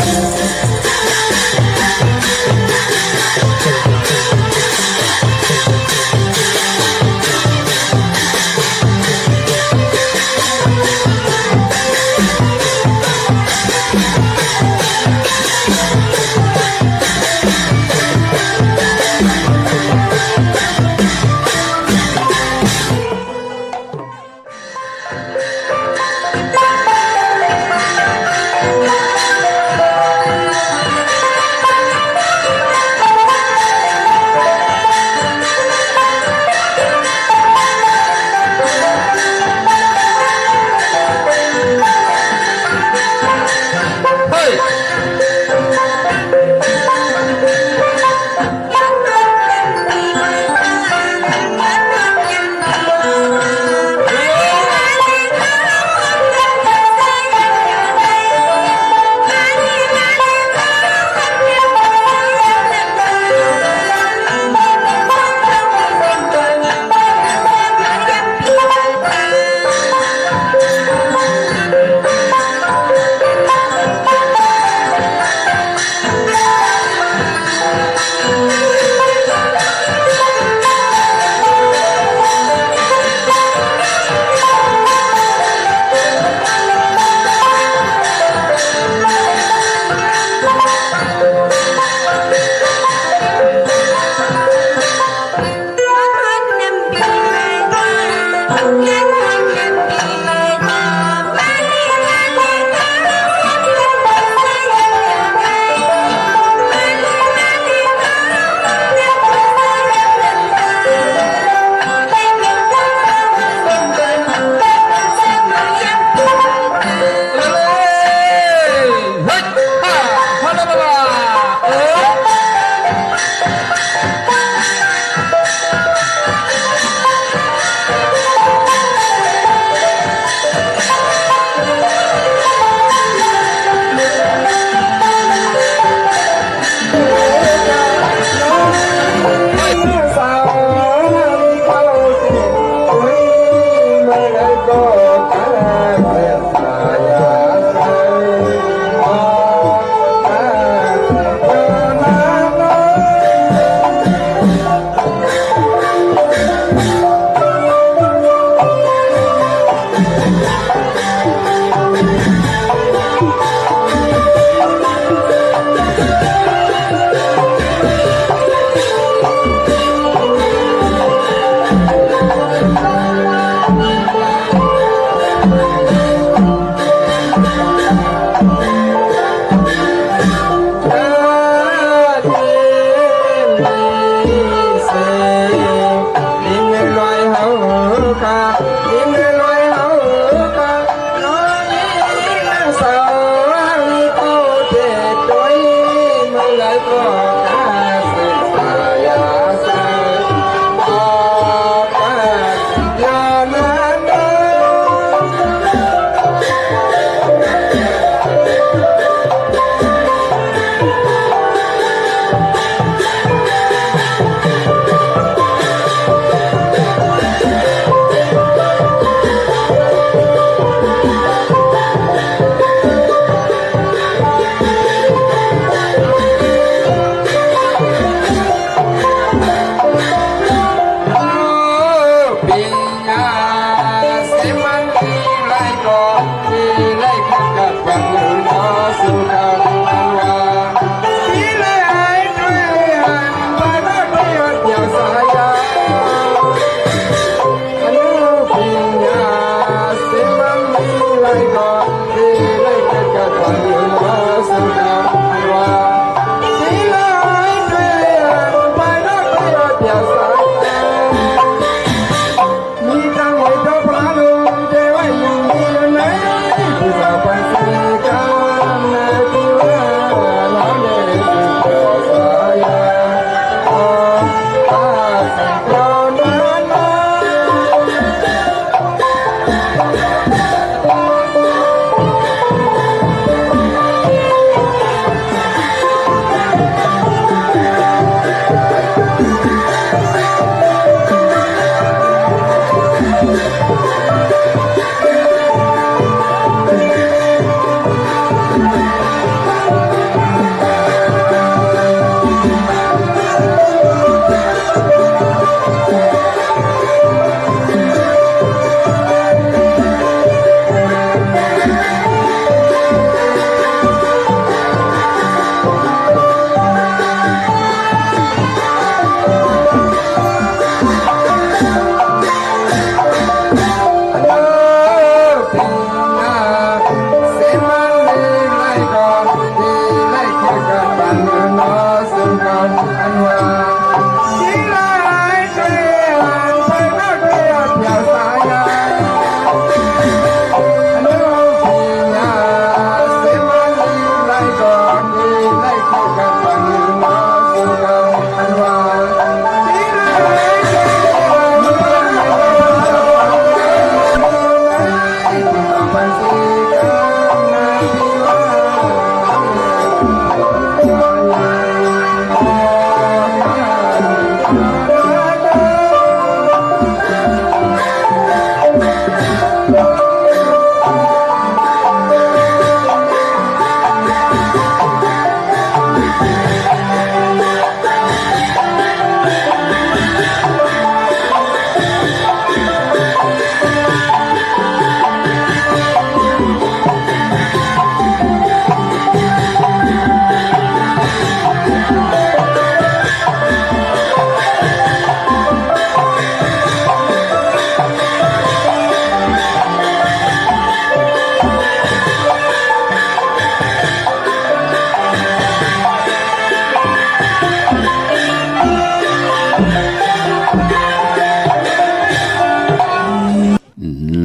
เ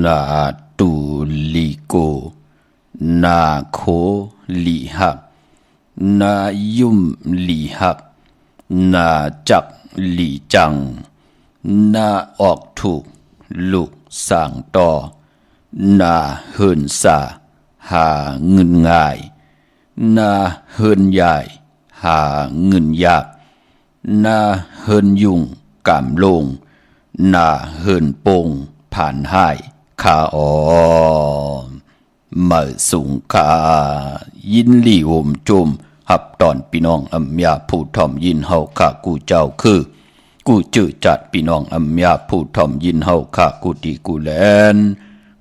นาตูลีโกนาโคลีหักนายุมลีหักนาจักลีจังนาออกถูกลูกสั่งต่อนาเฮินสาหาเงินง่ายนาเฮินใหญ่หาเงินยากนาเฮินยุงกามลงนาเฮินโปงผ่านหายขาอ๋อมาสูงขายินลี่โอมจุมหับตอนพี่น้องอัมยาผู้ทอมยินเฮาข้ากูเจ้าคือกูจื้อจัดพี่น้องอัมยาผู้ทอมยินเฮาข้ากูดีกูแลน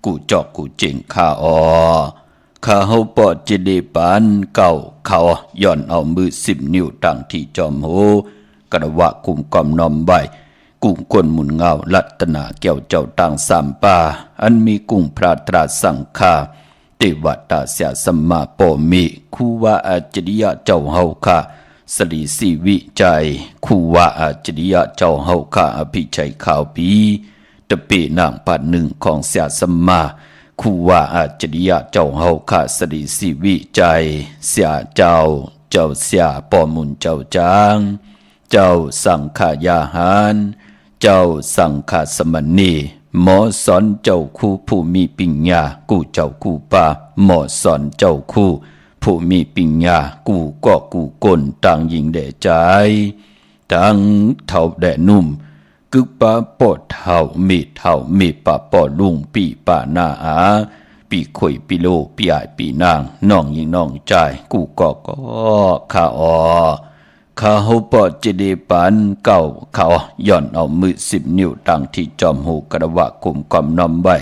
กูจอกกูเจ๋งข้าอ๋อข้าเฮาปอดจิเดปานเก่าเขาย่อนเอามือ10 นิ้วตั้งที่จอมโหกระวะกุมกอมนอมใบกุ้งก้นหมุนเงาลัตนาแก้วเจ้าต่างสามป่าอันมีกุ้งพระตราสังฆาเทวตาเสียสมมาปมิคูวาอาจริยะเจ้าเฮาค่ะสลีสีวิจัยคูวาอาจริยะเจ้าเฮาค่ะอภิชัยข่าวปีตะเปนางปัดหนึ่งของเสียสมมาคูวาอาจริยะเจ้าเฮาค่ะสลีสีวิจัยเสียเจ้าเสียปอมุนเจ้าจางเจ้าสังขายาหารเจ้าสังฆสมณีหมอสอนเจ้าคู่ผู้มีปัญญากูเจ้ากูป่าหมอสอนเจ้าคู่ผู้มีปัญญากูก็กูก้นต่างยิงแด่ใจต่างเท่าแด่นุ่มกึกป่าปอดเท่ามีป่าปอดลุงปีป่าหน้าอาปีข่อยปีโลปีใหญ่ปีนางน้องยิงน้องใจกูก็ข้าอ๋อข้าเฮาปอดจิเดปานเก่าเขาย่อนเอามือ10 นิ้วตั้งที่จอมหูกระวะกุมกอมน้อมไว้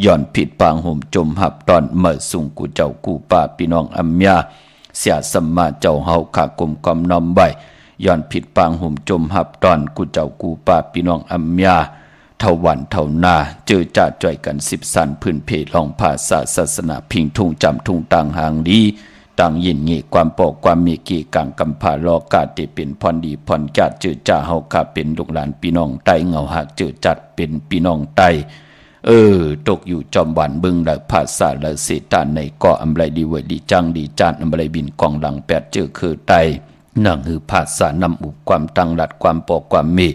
ย่อนผิดปางห่มจมหับตอนเมื่อสุงกูเจ้ากูป่าพี่น้องอัมยาเสียสมมาเจ้าเฮาขากุมกอมน้อมไว้ย่อนผิดปางห่มจมหับตอนกูเจ้ากูป่าพี่น้องอัมยาเท่าวันเท่านาเจอจ่าจ่อยกัน10 สันพื้นเพลองภาษาศาสนาพิงทุ่งจำทุ่งต่างหางดีต่างยินงี้ความปอกความมีกี่กังกำพาลอกาติเป็นพรดีพรจัดจืดจ่าเฮาข้าเป็นลูกหลานพี่น้องไตเงาหักจืดจัดเป็นพี่น้องไตตกอยู่จอมหวานบึงและภาษาและเสตานในเกาะอำไรดีเวดีจังดีจานอำไรบินกองหลัง8เจอคือไตนั่งคือภาษานำอุบความตั้งหลัดความปอกความมี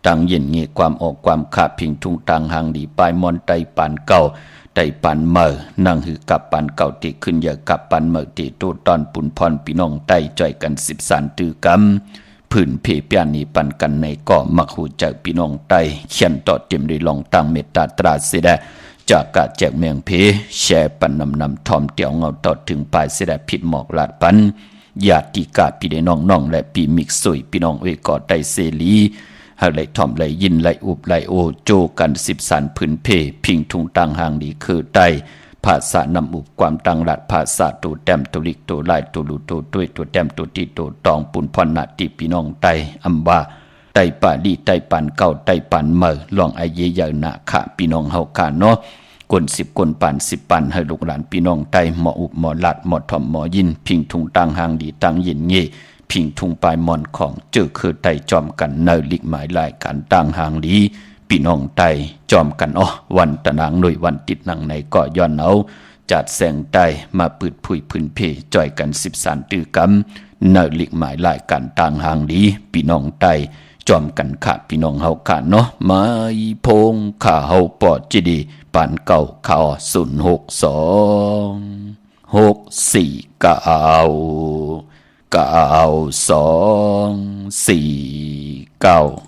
ต่างยินงี้ความออกความขาพิงทุ่งต่างหางดีปลายมอนไตปานเก่าไต่ปันเมื่อนั่งหือกับปันเก่าติขึ้นอย่ากับปันเมื่อติตูตอนปุ่นพรพี่น้องไต่จ่อยกัน10 สันตือกำผื่นเพเปียนีปันกันในก่อมักหูจากพี่น้องไต่เขียนต่อเต็มได้ลองตั้งเมตตาตราเสดจากกะแจกเมียงเพแช่ปันนำทอมเตียวเงาต่อถึงปลายเสดผิดหมอกลาดปันญาติกาพี่ได้น้องและพี่มิกซุยพี่น้องเอกอไต่เสลีหาไหลทอมไหลยินไหลอุบไหลโอโจกัน10 สันพื้นเพพิงทุงต่างหางดีคือไตภาษานำอุบความต่างหลัดภาษาตัวแต้มตัวลิกตัวลายตัวลุตัวด้วยตัวแต้มตัวที่ตัวตองปุนพรนาติพี่น้องไตอัมบาไตป่าดีไตปันเก่าไตปันเมื่อลองไอเยยานะขะพี่น้องเฮาขาเนาะคน10 คนปัน10 ปันให้ลูกหลานพี่น้องไตหมออุบหมอหลัดหมอทอมหมอยินพิงทุงต่างหางดีต่างยินเงพิงทุงปลายมอนของเจอคือไตจอมกันเนยลิกหมายลายการต่างหางดีพี่น้องไตจอมกันวันตะนางหน่วยวันติดนังในเกาะย้อนเอาจัดแสงไตมาปืดผุยพื้นเพจ่อยกัน10 สันตือกำเนยลิกหมายลายการต่างหางดีพี่น้องไตจอมกันขาพี่น้องเฮาขาเนาะมาอีพงขาเฮาปอดจิดีปานเก่าข่าว062 6499249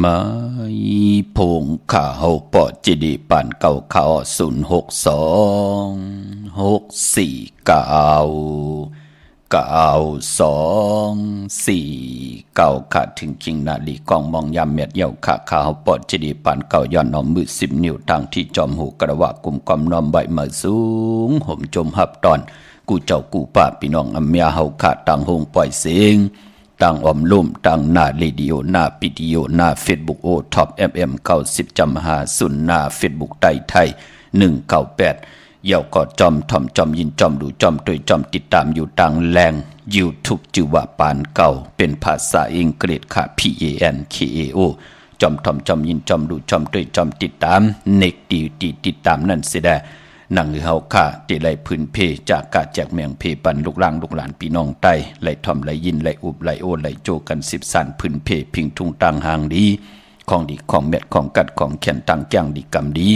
มาพงข่าวปอจิดีปานเก่าข่าว062649224ขาดถึงคิงนาลีกองมองยามเม็ดเหี่ยวขาข่าวปอจิดีปานเก่าย้อนน้อมมือ10 นิ้วทางที่จอมหูกระวะกุมกอมน้อมใบมาสูงห่มจมหับตอนกูเจ้ากูป้าพี่น้องอำเมียเฮาขาดต่างหงปล่อยเสียงต่างอมลุ่มต่างหน้าเรดิโอหน้าวิดีโอหน้าเฟซบุ๊กโอท็อปFM 90.5หน้าเฟซบุ๊กไทย198เย่าก็จอมถ่อมจอมยินจอมดูจอมตวยจอมติดตามอยู่ต่างแรง YouTube จื่อว่าปานเก่าเป็นภาษาอังกฤษค่ะ PANKAO จอมถ่อมจอมยินจอมดูจอมตวยจอมติดตามเน็กดีติดตามนั่นสิได้นั่งเฮาค่ะที่ไหลพื้นเพจากกาแจกแมงเพปันลูกหลานพี่น้องใต้ไหลทอมไหลยินไหลอุบไหลโอไหลโจกัน10สันพื้นเพพิงทุงตังหางดีของดีของเม็ดของกัดของแขนตังแก้งดีกำดี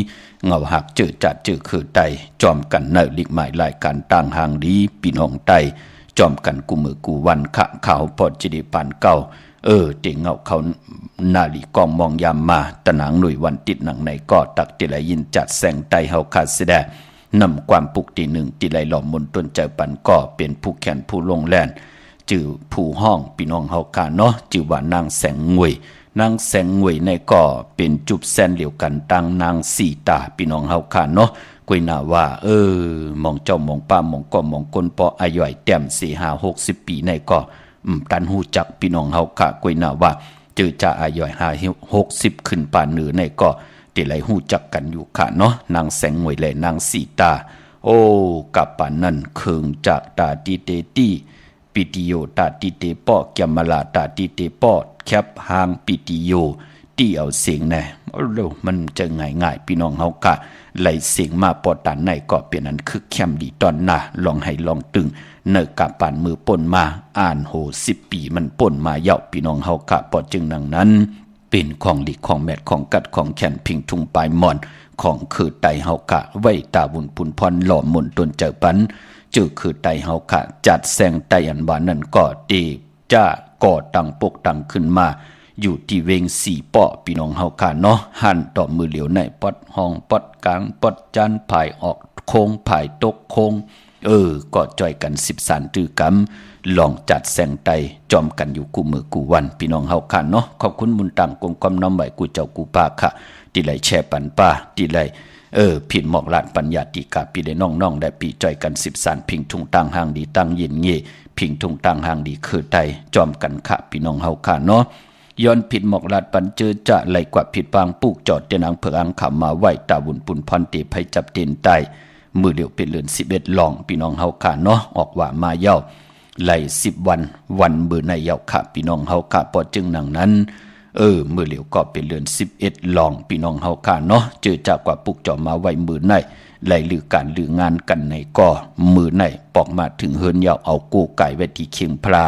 เงาหักเจอจัดเจอคือไตจอมกันเนลิกหมายรายการตังหางดีพี่น้องใต้จอมกันกูมือกูวันขะข่าวปอดจิดีปานเก่าเต็งเงาเขานาลีกองมองยามมาตะหนังหน่วยวันติดหนังในก็ตักติไหลยินจัดแสงไตเฮาคาเสดนำความปุกตีหนึ่งติไหลหล่อมมนต้นเจอปันก็เป็นผู้แขนผู้ลงแลนจื่อผู้ห้องพี่น้องเฮาคาเนาะจื่อว่านางแสงงวยนางแสงงวยในก็เป็นจุบแซนเหลียวกันตังนางสีตาพี่น้องเฮาคาเนาะกุยนาว่ามองเจ้ามองป้ามองก็มองคนปออายุแต้ม4-60 ปีในก็ตันหูจักพี่น้องเฮาคากุยนาว่าเจอจะอายุ60ขึ้นป่านเหนือในก็ติไหลหูจักกันอยู่ค่ะเนาะนางแสงงวยและนางสีตากับป่านนั้นเคืองจากตาติเตตี้ปิติโยตาติเตปอแกมลาตาติเตปอแคบหางปิติโยที่เอาเสียงแน่มันจะง่ายพี่น้องเฮากะไหลเสียงมาปอตันในก็เป็นอันคึกแคมดีตอนหน้าลองให้ลองตึงเนกับปานมือป่นมาอ่านโห10 ปีมันป่นมาเยาพี่น้องเฮากะปอจึงดังนั้นเป็นของหลีกของแมดของกัดของแขนพิงทุงปลายมอนของคือไตเฮากะไว้ตาบุญปุนพรหล่อมนตนเจอปันเจอคือไตเฮากะจัดแสงไตอันบานนั้นก็ดีจ้าก่อตั้งปกตั้งขึ้นมาอยู่ที่เวง4 ปอพี่น้องเฮากะเนาะหันต่อมือเหลียวในปอดห้องปอดกลางปอดจันผายออกโค้งผายตกโค้งก็จ่อยกัน10 สันตือกำลองจัดแสงไตจอมกันอยู่กูมือกูวันพี่น้องเฮาค่ะเนาะขอบคุณมุนตังกงกำน้ำใบกูเจ้ากูป้าค่ะที่ไหลแช่ปันป้าที่ไหลผิดหมอกลานปัญญาติกาพี่ได้น้องได้ปีจ่อยกัน10 สันพิงทุงตังหางดีตั้งเย็นเย่พิงทุงตังหางดีคือไตจอมกันค่ะพี่น้องเฮาค่ะเนาะย้อนผิดหมอกลาดปันเจอจะไหลกว่าผิดปางปุกจอดเตนังเผืองขับมาไหวตาบุญปุนพรเตไผจับเต็นไตมือเดียวเป็นเลือน11 หลองพี่น้องเฮาค่ะเนาะออกว่ามาเย้าไหล10 วันมือในเย้าค่ะพี่น้องเฮาค่ะปอจึงหนังนั้นมือเหลียวก็เป็นเลือน11 หลองพี่น้องเฮาค่ะเนาะเจอจากกว่าปุกจอมาไว้มือในไหลลือการลืองานกันในก็มือในปอกมาถึงเฮินเย้าเอาโกไก่ไว้ที่เคียงพลา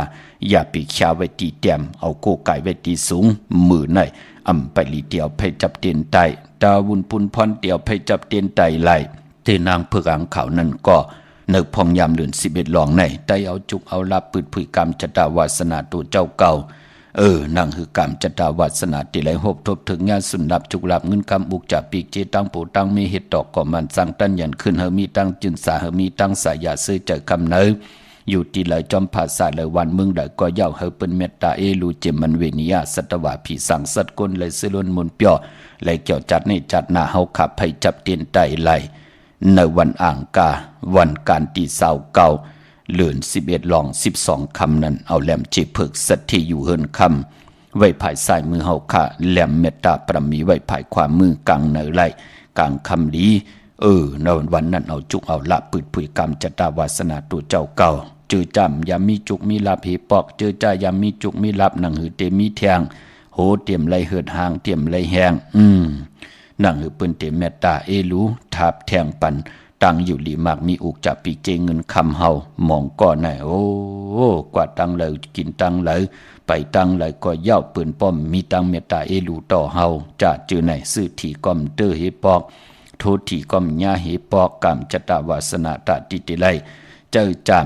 อย่าปีกชาไว้ที่แต้มเอาโกไก่ไว้ที่สูงมือในไปลีเตียวไผจับเตียนไตตาบุญปุนพรเตียวไผจับเตียนไตไหลเทนางเผือกอังเขานั่นก็เนึกพองยามเดือน11 หลองในได้เอาจุกเอาลับปืดผุยกรรมจตาวาสนาตัวเจ้าเก่านางคือกรรมจตาวาสนาติไหลหบทบถึงงานสุนดับจุกลับเงินคำอุกจากปีกเจตังปูตังมีเห็ดดอกก่อมันสั่งตันยันขึ้นเฮมีตังจึนสาเฮมีตังสายาซื้อเจอคำเนยอยู่ที่ไหลจอมภาษาเลยวันมึงได้ก็เย้าเฮเป็นเมตตาลูเจมันเวนิยาสัตวาผีสังสัตกลเลยซื้อล้นมุนเปียวเลยเกี่ยวจัดในจัดหน้าเฮาขับให้จับเตียนไตไหลในวันอ่างกาวันการตีเสาเก่าเลือน11 หลอง12 คำนั้นเอาแหลมเจเพิกสัตที่อยู่เฮินคำไว้ภายซ้ายมือเฮาค่ะแหลมเมตตาประมีไว้ภายขวามือกลางเนไหลกลางคำดีในวันนั้นเอาจุกเอาละปืดผุยกรรมจตาวาสนาตัวเจ้าเก่าเจอจำยามมีจุกมีลับเหปอกเจอจ่ายามมีจุกมีลับหนังหือเตมีแทงโหเตรียมไหลเหิดหางเตรียมไหลแหงนั่งหือเปิ้นเตเมตตารู้ทาบแทงปันตังอยู่หลีมากมีอุกจับปีเจเงินคำเฮามองก่อนไหนกว่าตังเลยกินตังเลยไปตังเลยก็เย้าปืนป้อมมีตังเมตตารู้ต่อเฮาจะเจอไหนซื้อที่ก้อมเตอเฮปอกโทษที่ก้อมญาเฮปอกกรรมจตาวาสนาตติติไลเจ้าจำ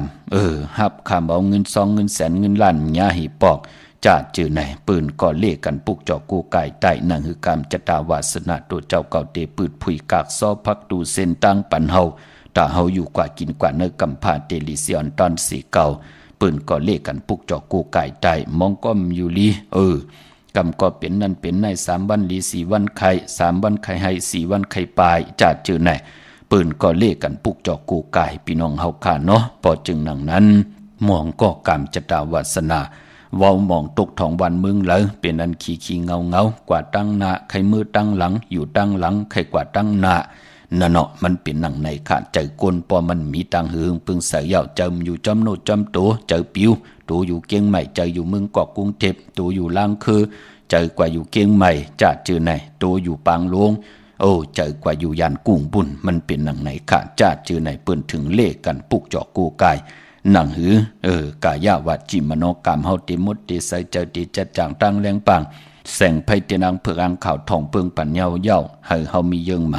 หับคำเอาเงิน2 เงินแสนเงินล้านญาเฮปอก จะจือไหนปืนก็เล่กันปุกจอกกูไก่ใต้นังคือกามจตาวาสนาตัวเจ้าเก่าเตปืดผุยกากซอพักดูเส้นตั้งปันเฮาตาเฮาอยู่กว่ากินกว่าเนื้อกำพาเตลิเซียนตอนสีเก่าปืนก็เล่กันปุกจอกกูไก่ใต้มองก้มอยู่ลีกำก็เป็นนั่นเป็นใน3 วันลี4 วันไข่3 วันไข่ให้4 วันไข่ปลายจะจือไหนปืนก็เล่กันปุกจอกกูไก่พี่น้องเฮาขาเนาะพอจึงหนังนั้นมองก็กามจตาวาสนาเว้ามองตกท้องวันมึงเลยเป็นอันขี้เงากว่าตั้งหน้าใครมือตั้งหลังอยู่ตั้งหลังใครกว่าตั้งหน้านั่นเนาะมันเป็นหนังในขาดใจกลปอมันมีตังหึงปึงใส่ยาวจำอยู่จำโนจำตัวเจอปิวตัวอยู่เกียงใหม่เจออยู่เมืองเกาะกรุงเทพตัวอยู่ล่างคือเจอกว่าอยู่เกียงใหม่จะจือไหนตัวอยู่ปางหลวงเจอกว่าอยู่ยานกุ้งบุญมันเป็นหนังไหนขาดจะจือไหนเปิ้นถึงเลขกันปุกจอกกูกายหนังหือกายาวาจิมโนกรรมเฮาติมุตติใส่เจอติจัดจางตั้งแรงปังแสงไผเตนังเพื่ออังข่าวทองเปิงปัญญาเย้าให้เฮามีเยื่อห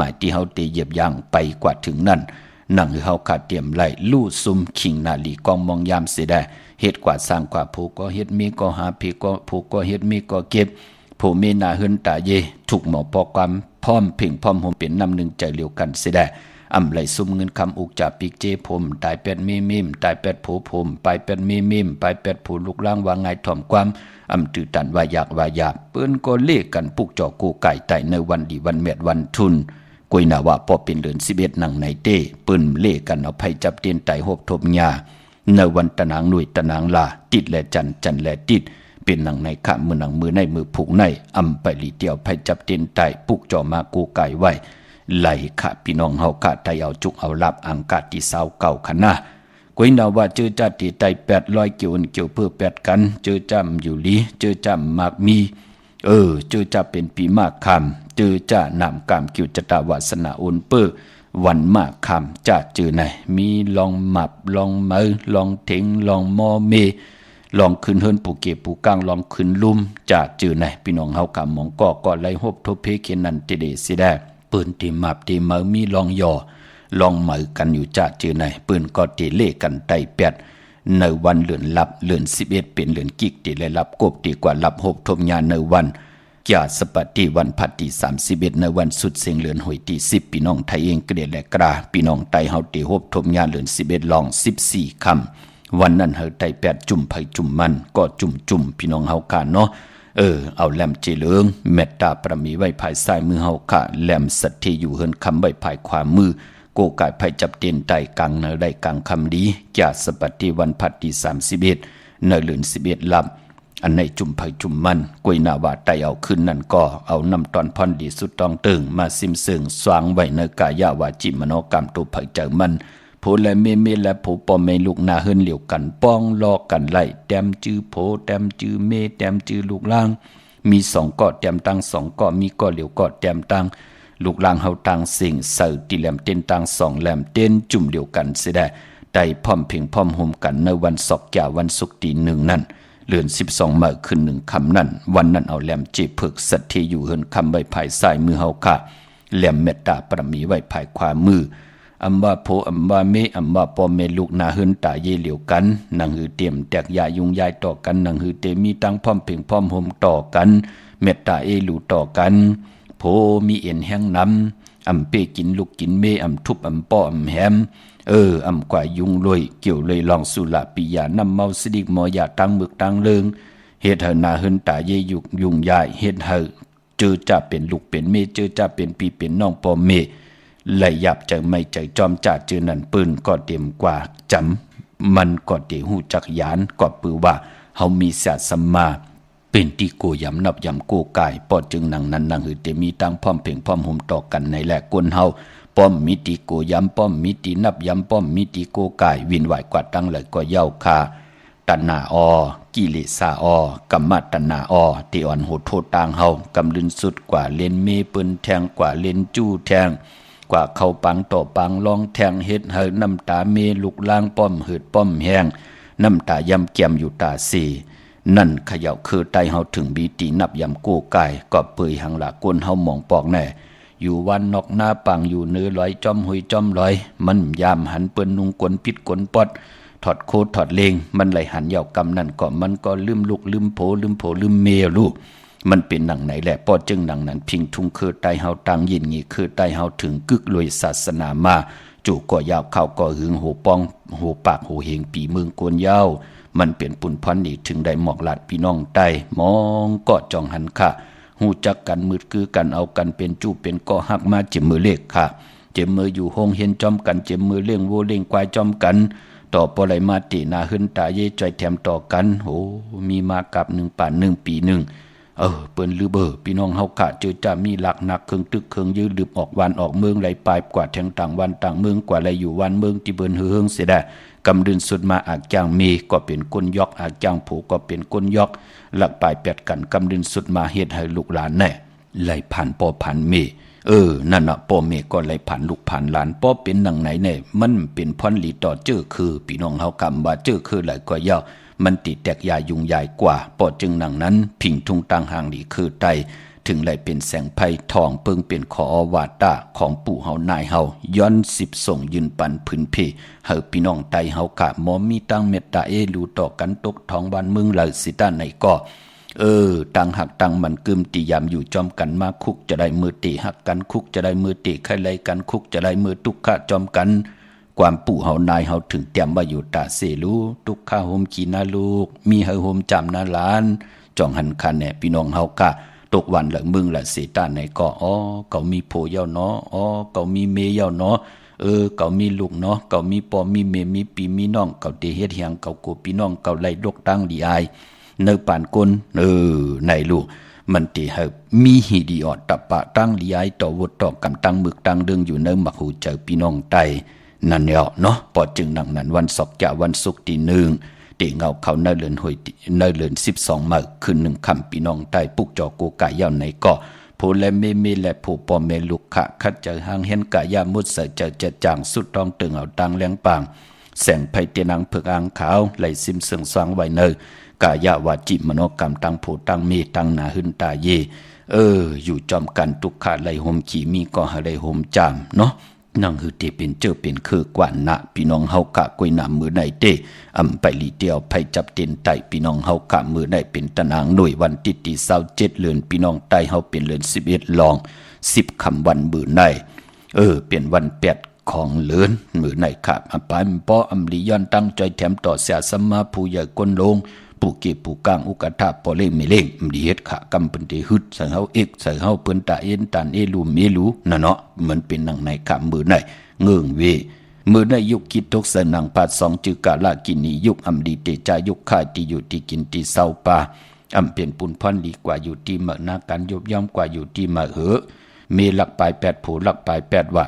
มายที่เฮาเตเหยียบย่างไปกว่าถึงนั่นหนังเฮาขาดเตรียมไหลลู่ซุมขิงนาลีกองมองยามเสียได้เฮ็ดกว่าสร้างกว่าผู้ก็เฮ็ดมีก็หาผีก็ผู้ก็เฮ็ดมีก็เก็บผู้มีนาเฮินตาเยถูกหมอปอความพร้อมเพ่งพร้อมโฮมเป็นนำหนึ่งใจเลียวกันเสียได้อำไหลซุ่มเงินคำอุกจ่าปิกเจผมตายเป็ดมีมตายเป็ดผูผมไปเป็ดมีมไปเป็ดผูลูกล่างวางไงถ่อมความอำตื่นตันว่าอยากเปิ้นก็เล่กันปุกจอกูไก่ไต่ในวันดีวันเม็ดวันทุนกุยนาว่าพอเป็นเดือน11หนังในเต้เปิ้นเล่กันเอาไผจับเตียนไต่หบทบหญ้าในวันตะนางหนุ่ยตะนางลาติดและจันและติดเป็นหนังในข้ามือหนังมือในมือผูกในอำไปลีเดียวไผจับเตียนไต่ปุกจอมากูไก่ไว้ไหลขะพี่น้องเฮากะไทยเอาจุกเอาลับอังกาติสาวเก่าขนะกุยนาว่าเจอจัดที่ไต800เกี่ยวเพื่อ8กันเจอจำอยู่ลีเจอจำมากมีเจอจะเป็นปีมากคำเจอจะนำกามกิวจตาวาสนาอุนเปอวันมากคำจะเจอไหนมีลองหมับลองเมอลองเถงลองมอเมลองขึ้นเฮิรนปูเก็บปูกลางลองขึ้นลุ่มจะเจอไหนพี่น้องเฮากะมองก็ไล่ฮบทบเพเกนันติเดสิได้ปืนตีมับตีเมอมีลองย่อลองเหมอกันอยู่จะเจอไหนปืนก็ตีเล่กันไต8ในวันเลือนลับเลือน11เป็นเลือนกิกตีเลยลับกบดีกว่าลับหบทมญาในวันกาสปฏิวันพัดที่31ในวันสุดเสียงเลือนหวยที่10พี่น้องไทยเองเกลียดและกราพี่น้องไตเฮาตีหบทมญาเลือน11ลอง14คำวันนั้นเฮาไต8จุ่มไผจุ่มมันก็จุ่มพี่น้องเฮากะเนาะเอาแหลมเจริญเมตตาประมีไว้ภายซ้ายมือเฮาค่ะแหลมสัตย์อยู่เฮินคำไว้ภายขวามือโกกายภัยจับเตียนไตกลางเนได้กลางคำดีกาสปฏิวันพัดที่31เนเลือน11ลำอันในจุ่มไผจุ่มมันกวยนาวาไตเอาขึ้นนั่นก็เอานำตอนพรดีสุดตองตึงมาซิมซึ่งสว่างไว้ในกายาวาจิมโนกรรมตัวไผเจอมันผู้และเมและผู้ปอเมลูกนาเฮินเหลียวกันป้องลอกกันไล่แต้มจื้อโผแต้มจื้อเมแต้มจื้อลูกล่างมี2ก้อแต้มตั้ง2ก้อมีก้อเหลียวก้อแต้มตั้งลูกล่างเฮาตั้งสิ่งเสิร์ติแหลมเต้นตั้ง2แหลมเต้นจุ่มเดียวกันเสียได้ได้พร้อมเพียงพร้อมโฮมกันในวันศกยาวันศุกร์ที่1นั่นเดือน12มื้อขึ้น1ค่ำนั่นวันนั้นเอาแหลมเจพึกสัตย์อยู่เฮินคำไว้ภายซ้ายมือเฮาค่ะแหลมเมตตาประมีไว้ภายขวามืออัมบาโพอัมบาเมอัมบาปอเมลูกนาเฮินตาเยเหลียวกันนังหือเตรียมแตกยายุงยายต่อกันนังหือเตมีตั้งพร้อมเพ่งพร้อมโฮมต่อกันเมตตาเอลูต่อกันโพมีเอ็นแห้งน้ำอัมเปกินลูกกินเมอัมทุบอัมป้ออัมแฮมอัมกว่ายุงลอยเกี่ยวเลยลองสุลาปิยานำเมาสิดิกหมอยาตั้งมึกตั้งเลิงเฮ็ดเฮนาเฮินตาเยยุงยายเฮ็ดเฮเจอจะเป็นลูกเป็นเมเจอจะเป็นปีเป็นน้องปอเมไหลหยับใจไม่ใจจอมจ่าเจอนั่นปืนก็เต็มกว่าจำมันก็เตหูจักยานก็ปือว่าเฮามีศาสมาเป็นที่โกยำนับยำโกกายปอจึงนังนั้นนังหือเตมีตั้งพร้อมเพ่งพร้อมห่มต่อกันในแหละกวนเฮาป้อมมิติโกยำป้อมมิตินับยำป้อมมิติโกกายวินไหวกว่าตั้งเลยก็เย้าคาตัณหากิเลสกัมมตัณหาที่อ่อนโหดโทษต่างเฮากำลึนสุดกว่าเล่นเมปืนแทงกว่าเล่นจู้แทงกว่าเขาปังต่อปังลองแทงเฮ็ดเฮน้ำตาเมลุกล่างป้อมหืดป้อมแห้งน้ำตายำแก้มอยู่ตาสีนั่นเขย่าคือไตเฮาถึงบีตีนับยำโกกายก็เปื่อยหังละก้นเฮามองปอกแน่อยู่วันนอกหน้าปังอยู่เนื้อลอยจอมหุยจอมลอยมันยามหันเปิ้นนุงกวนปิดกวนปอด ถอดโคถอดเลงมันไหลหันยาวกำนั่นก็มันก็ลืมลูกลืมโผลืมเมียลูกมันเป็นหนังไหนแหละป้อจึงหนังนั้นพิงทุ่งคือใต้เฮาตังยินงี้คือใต้เฮาถึงกึกลวยศาสนามาจู่ก็ยาวเข้าก็หึงโหปองโหปากโหเฮงปีเมืองกวนยาวมันเปลี่ยนปุ่นพันนี่ถึงได้หมอกหลาดพี่น้องใต้มองก็จ้องหันค่ะหูจักกันมืดคือกันเอากันเป็นจู้เป็นก็หักมาเจ็บมือเลขค่ะเจ็บมืออยู่ห้องเห็นจอมกันเจ็บมือเลี้ยงโวเลี้ยงควายจอมกันต่อปอไหลมาตินาหึนตาเย่ใจแถมต่อกันโหมีมากับ1 ป่าน1 ปี1เปิ้นลือเบอพี่น้องเฮาค่ะเจอจะมีหลักหนักเครื่องตึกเครื่องยืดลืบออกวันออกเมืองไหลปลายกว่าแทงต่างวันต่างเมืองกว่าไหลอยู่วันเมืองที่เบิ่นเฮืองเสียได้กำดึนสุดมาอากจางมีก็เป็นก้นยอกอากจางผูก็เป็นก้นยอกหลักปลายแปดกันกำดึนสุดมาเฮ็ดให้ลูกหลานแน่ไหลผ่านปอผ่านเมนั่นน่ะปอเมก็ไหลผ่านลูกผ่านหลานปอเป็นหนังไหนแน่มันเป็นพรหลีต่อเจอคือพี่น้องเฮากำว่าเจอคือไหลก็ยาวมันติดแตกยายุงใหญ่กว่าปอจึงหนังนั้นผิงทุ่งต่างห่างดีคือไตถึงไหลเป็นแสงไพ่ทองเปิงเป็นขออวาตาของปู่เฮานายเฮาย้อน10ส่งยืนปันพื้นเพเฮาพี่น้องไตเฮากะมอมีตั้งเมตตารู้ต่อกันตกท้องบ้านเมืองไหลสิตาไหนก็ตังหักตังมันกึมตียามอยู่จอมกันมาคุกจะได้มือตีหักกันคุกจะได้มือตีใครไล่กันคุกจะได้มือตุกขะจอมกันความปู่เฮานายเฮาถึงเตรียมว่าอยู่ตาเสลูตุกขะโฮมขีนาลูกมีเฮาโฮมจำนาหลานจองหันคันแน่พี่น้องเฮากะตกวันละมึงละเสตาไหนก็เขามีโพเย้าเนาะเขามีเมเย้าเนาะเขามีลูกเนาะเขามีปอมีเมมีปีมีน้องเขาเตเฮ็ดเฮียงเขาโกพี่น้องเขาไล่ดกตั้งดีอายเนปานกลไหนลูกมันติเฮามีหิดีออดตะปะตั้งดีอายต่อวดต่อกำตั้งมึกตั้งเรื่องอยู่เนมักหูเจอพี่น้องไตนั่นแล้วเนาะพอจึงนังนั้นวันศกจะวันศุกร์ที่1ตีเงาเขาเนเลินหวยเนเลิน12มื้อคืน1ค่ำพี่น้องใต้ปุกจอโกกายยาวในก็ผู้และเมและผู้ปอเมลุกขะคัดเจอหางเห็นกายามุดเสเจอจะจางสุดต้องตึงเอาตังแรงปางแสงไผเตนังเผือกอ่างขาวไหลซิมเสืองสว่างไว้เนกายาวาจิมโนกรรมตังผู้ตังเมตังนาหึนตาเยอยู่จอมกันทุกขาไหลห่มขี่มีก็หาไหลห่มจามเนาะนั่งคือเตเป็นเจอเป็นคือกว่านะพี่น้องเฮากะกวยหนามมือในเตไปลีเดียวไผจับเต็นไตพี่น้องเฮากะมือในเป็นตะนางหน่วยวันติติ27เดือนพี่น้องไตเฮาเป็นเดือน11ลอง10ค่ำวันมือในเป็นวัน8ของเลือนมือในค่ะไปป้อลีย้อนตั้งใจแถมต่อเสียสมมาผู้ใหญ่ก้นลงผู้เก็บผู้กลางอุกทาปอเล่ไม่เล่งดีเฮ็ดค่ะกำเป็นที่ฮึดใส่เฮาเอกใส่เฮาเปิ้นตาเอ็นตันลูเมลูน่ะเนาะมันเป็นหนังในค่ะมือในเงื่งเวมือในยุคคิดตกเสนังปาด2จือกาลากินียุคดีเตจายุคค่ายที่อยู่ที่กินที่เศร้าปาเปลี่ยนปุนพรดีกว่าอยู่ที่เมืองนาการยบย่อมกว่าอยู่ที่มามีหลักปลาย8ผู้หลักปลาย8ว่า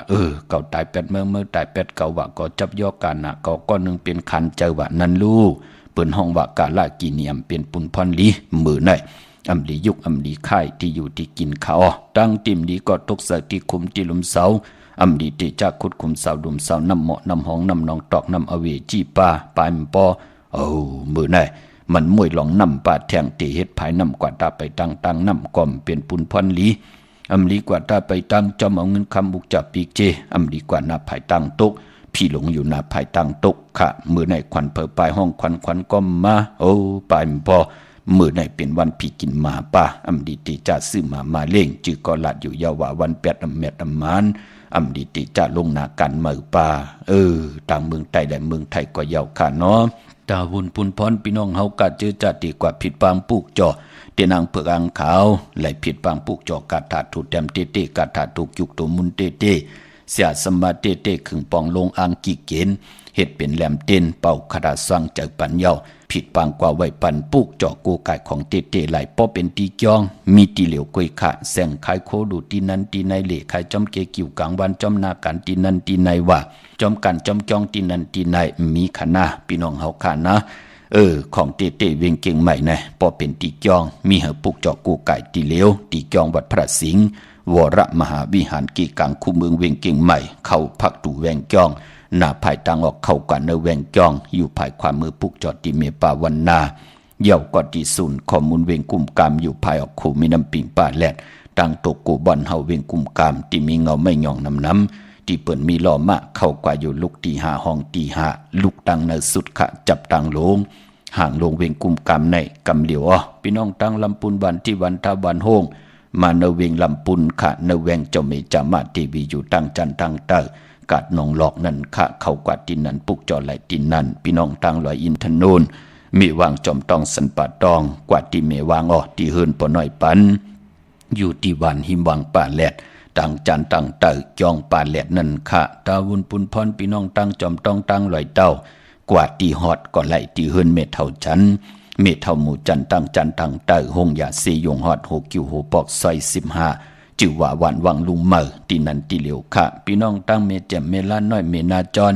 เก่าตาย8เมื่อตาย8เก่าว่าก็จับย่อกันน่ะก็ก้อนนึงเป็นคันเจอว่านั้นลูกเปิ้นห้องว่ากาลากินีเป็นปุนพรลีมือในลียุคลีค่ายที่อยู่ที่กินข้าวตั้งติ่มดีก็ตกเสที่คุมที่ลุมเสาดีติจากขุดคุมเสาดุมเสาน้ำเหมาะน้ำห้องน้ำนองตอกน้ำอเวจีปาปายปอมือในมันมวยหลองน้ำปาแทงตีเฮ็ดภายน้ำกว่าตาไปตั้งน้ำก่อมเป็นปุนพรลีลีกว่าตาไปตั้งจอมเอาเงินคำบุกจับปีกเจลีกว่านาภายตั้งตกพี่หลงอยู่นาภายตั้งตกค่ะมือในควันเผอปลายห้องควันก็มาปายปอมือในเป็นวันพี่กินหมาป่าดีติจะซื้อมาเล่งจือก็ลัดอยู่ยาวว่าวัน8เม็ดมานดีติจะลงนากันมือป่าต่างเมืองไทยและเมืองไทยก็ยาวค่ะเนาะตาวุ่นปุนพรพี่น้องเฮากะเจอจัดดีกว่าผิดปางปุกจอเตนางเผือกอ่างขาวไหลผิดปางปุกจอกาถาถูแต้มเตกาถาถูกยุกตัวมุนเตเสียสมาเตขึงปองลงอ่างกิเกณฑ์เฮ็ดเป็นแหลมเต้นเป่าขดาสร้างเจอปันเยาผิดปางกว่าไว้ปันปุกจอกโกกายของเตไหลป้อเป็นตีจ้องมีตีเหลียวกวยขะแสงคายโคดูตีนันตีในเหล่คายจอมเกกิ่วกลางวันจอมนาการตีนันตีในว่าจอมกันจอมจ้องตีนันตีในมีขนาพี่น้องเฮาขานะของเตเวงเก่งใหม่นะป้อเป็นตีจ้องมีเหปุกจอกโกกายตีเหลียวตีจ้องวัดพระสิงห์วรมหาวิหารกีกังคู่เมืองเวงเก่งใหม่เข้าพักตู่แวงจ้องหน้าภายต่างออกเข้ากันเนแวงจ้องอยู่ภายความมือปุกจอดติเมปาวันนาเย่ากอดีศูนย์ข้อมูลเวงกุมกามอยู่ภายออกขู่มีน้ำปิงป่าแลดต่างตกกูบอนเฮาเวงกุมกามที่มีเงาไม่หย่องน้ำ ที่เปิ่นมีล้อมะเข้ากว่าอยู่ลูกตีหาห้องตีหาลูกตังในสุดขะจับตังลงห่างลงเวงกุมกำในกำเหลียวพี่น้องตังลำปุนวันที่วันทาวันโฮงมาเนเวงลำปุนขะเนเวงเจ้าเมจามาทีวีอยู่ตั้งจันตั้งเตอกาดนองหลอกนั่นขะเข้ากว่าตินนั้นปุกจอไหลตินนั้นพี่น้องตังลอยอินทนนมีวางจอมตองสันปะตองกว่าที่เมวางที่เฮินปอน้อยปันอยู่ที่วันหิมวังป่าแหลดตั้งจันตั้งเตอจองป่าแหลดนั่นขะตาวุนปุนพรพี่น้องตังจอมตองตังลอยเต้ากว่าที่ฮอดก็ไหลที่เฮินเมเท่าจันเมเท่าหมู่จันตั้งจันตั้งเตอหงยาซียงฮอดโหกิวโหปอกซอย15จื่อว่าวันวังลุงเมอที่นั่นที่เหลียวขะพี่น้องตังเมแจ่มเมลาน้อยเมนาจร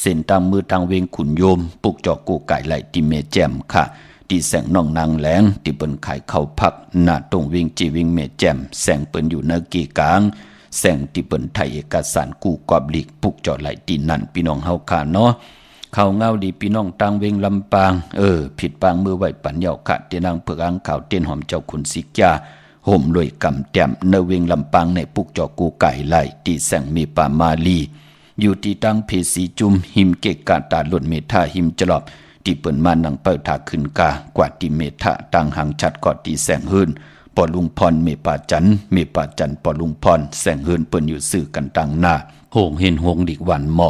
เส้นตามมือทางเวงขุนโยมปุกจอกกูไก่ไหลที่เมแจ่มค่ะที่แสงน้องนางแหลงที่เปิ้นขายข้าวผักหน้าตรงเวงจีเวงเมแจ่มแสงเปิ้นอยู่ในกีกลางแสงที่เปิ้นไทยเอกสารกู้กอบหลีกปุกจอไหลที่นั่นพี่น้องเฮาค่ะเนาะเขาเงาดีพี่น้องตังเวงลำปางผิดปางมือไหวปัญญาขะเตียนางเผือกอังข่าวเตียนหอมเจ้าขุนสิกยาห่มลอยกำแต้มเนเวงลำปางในปุกจอกูไก่ไหลที่แสงมีป่ามาลีอยู่ที่ตั้งเพสีจุมหิมเกกาตาหล่นเมธาหิมจลอบที่เปิ่นมานังเปิดถาขึ้นกากว่าที่เมธาตั้งหางชัดกอดที่แสงหืนปอลุงพรเมป่าจันปอลุงพรแสงหืนเปิ่นอยู่สื่อกันตั้งหน้าโหงเห็นหงดิกวันหม้อ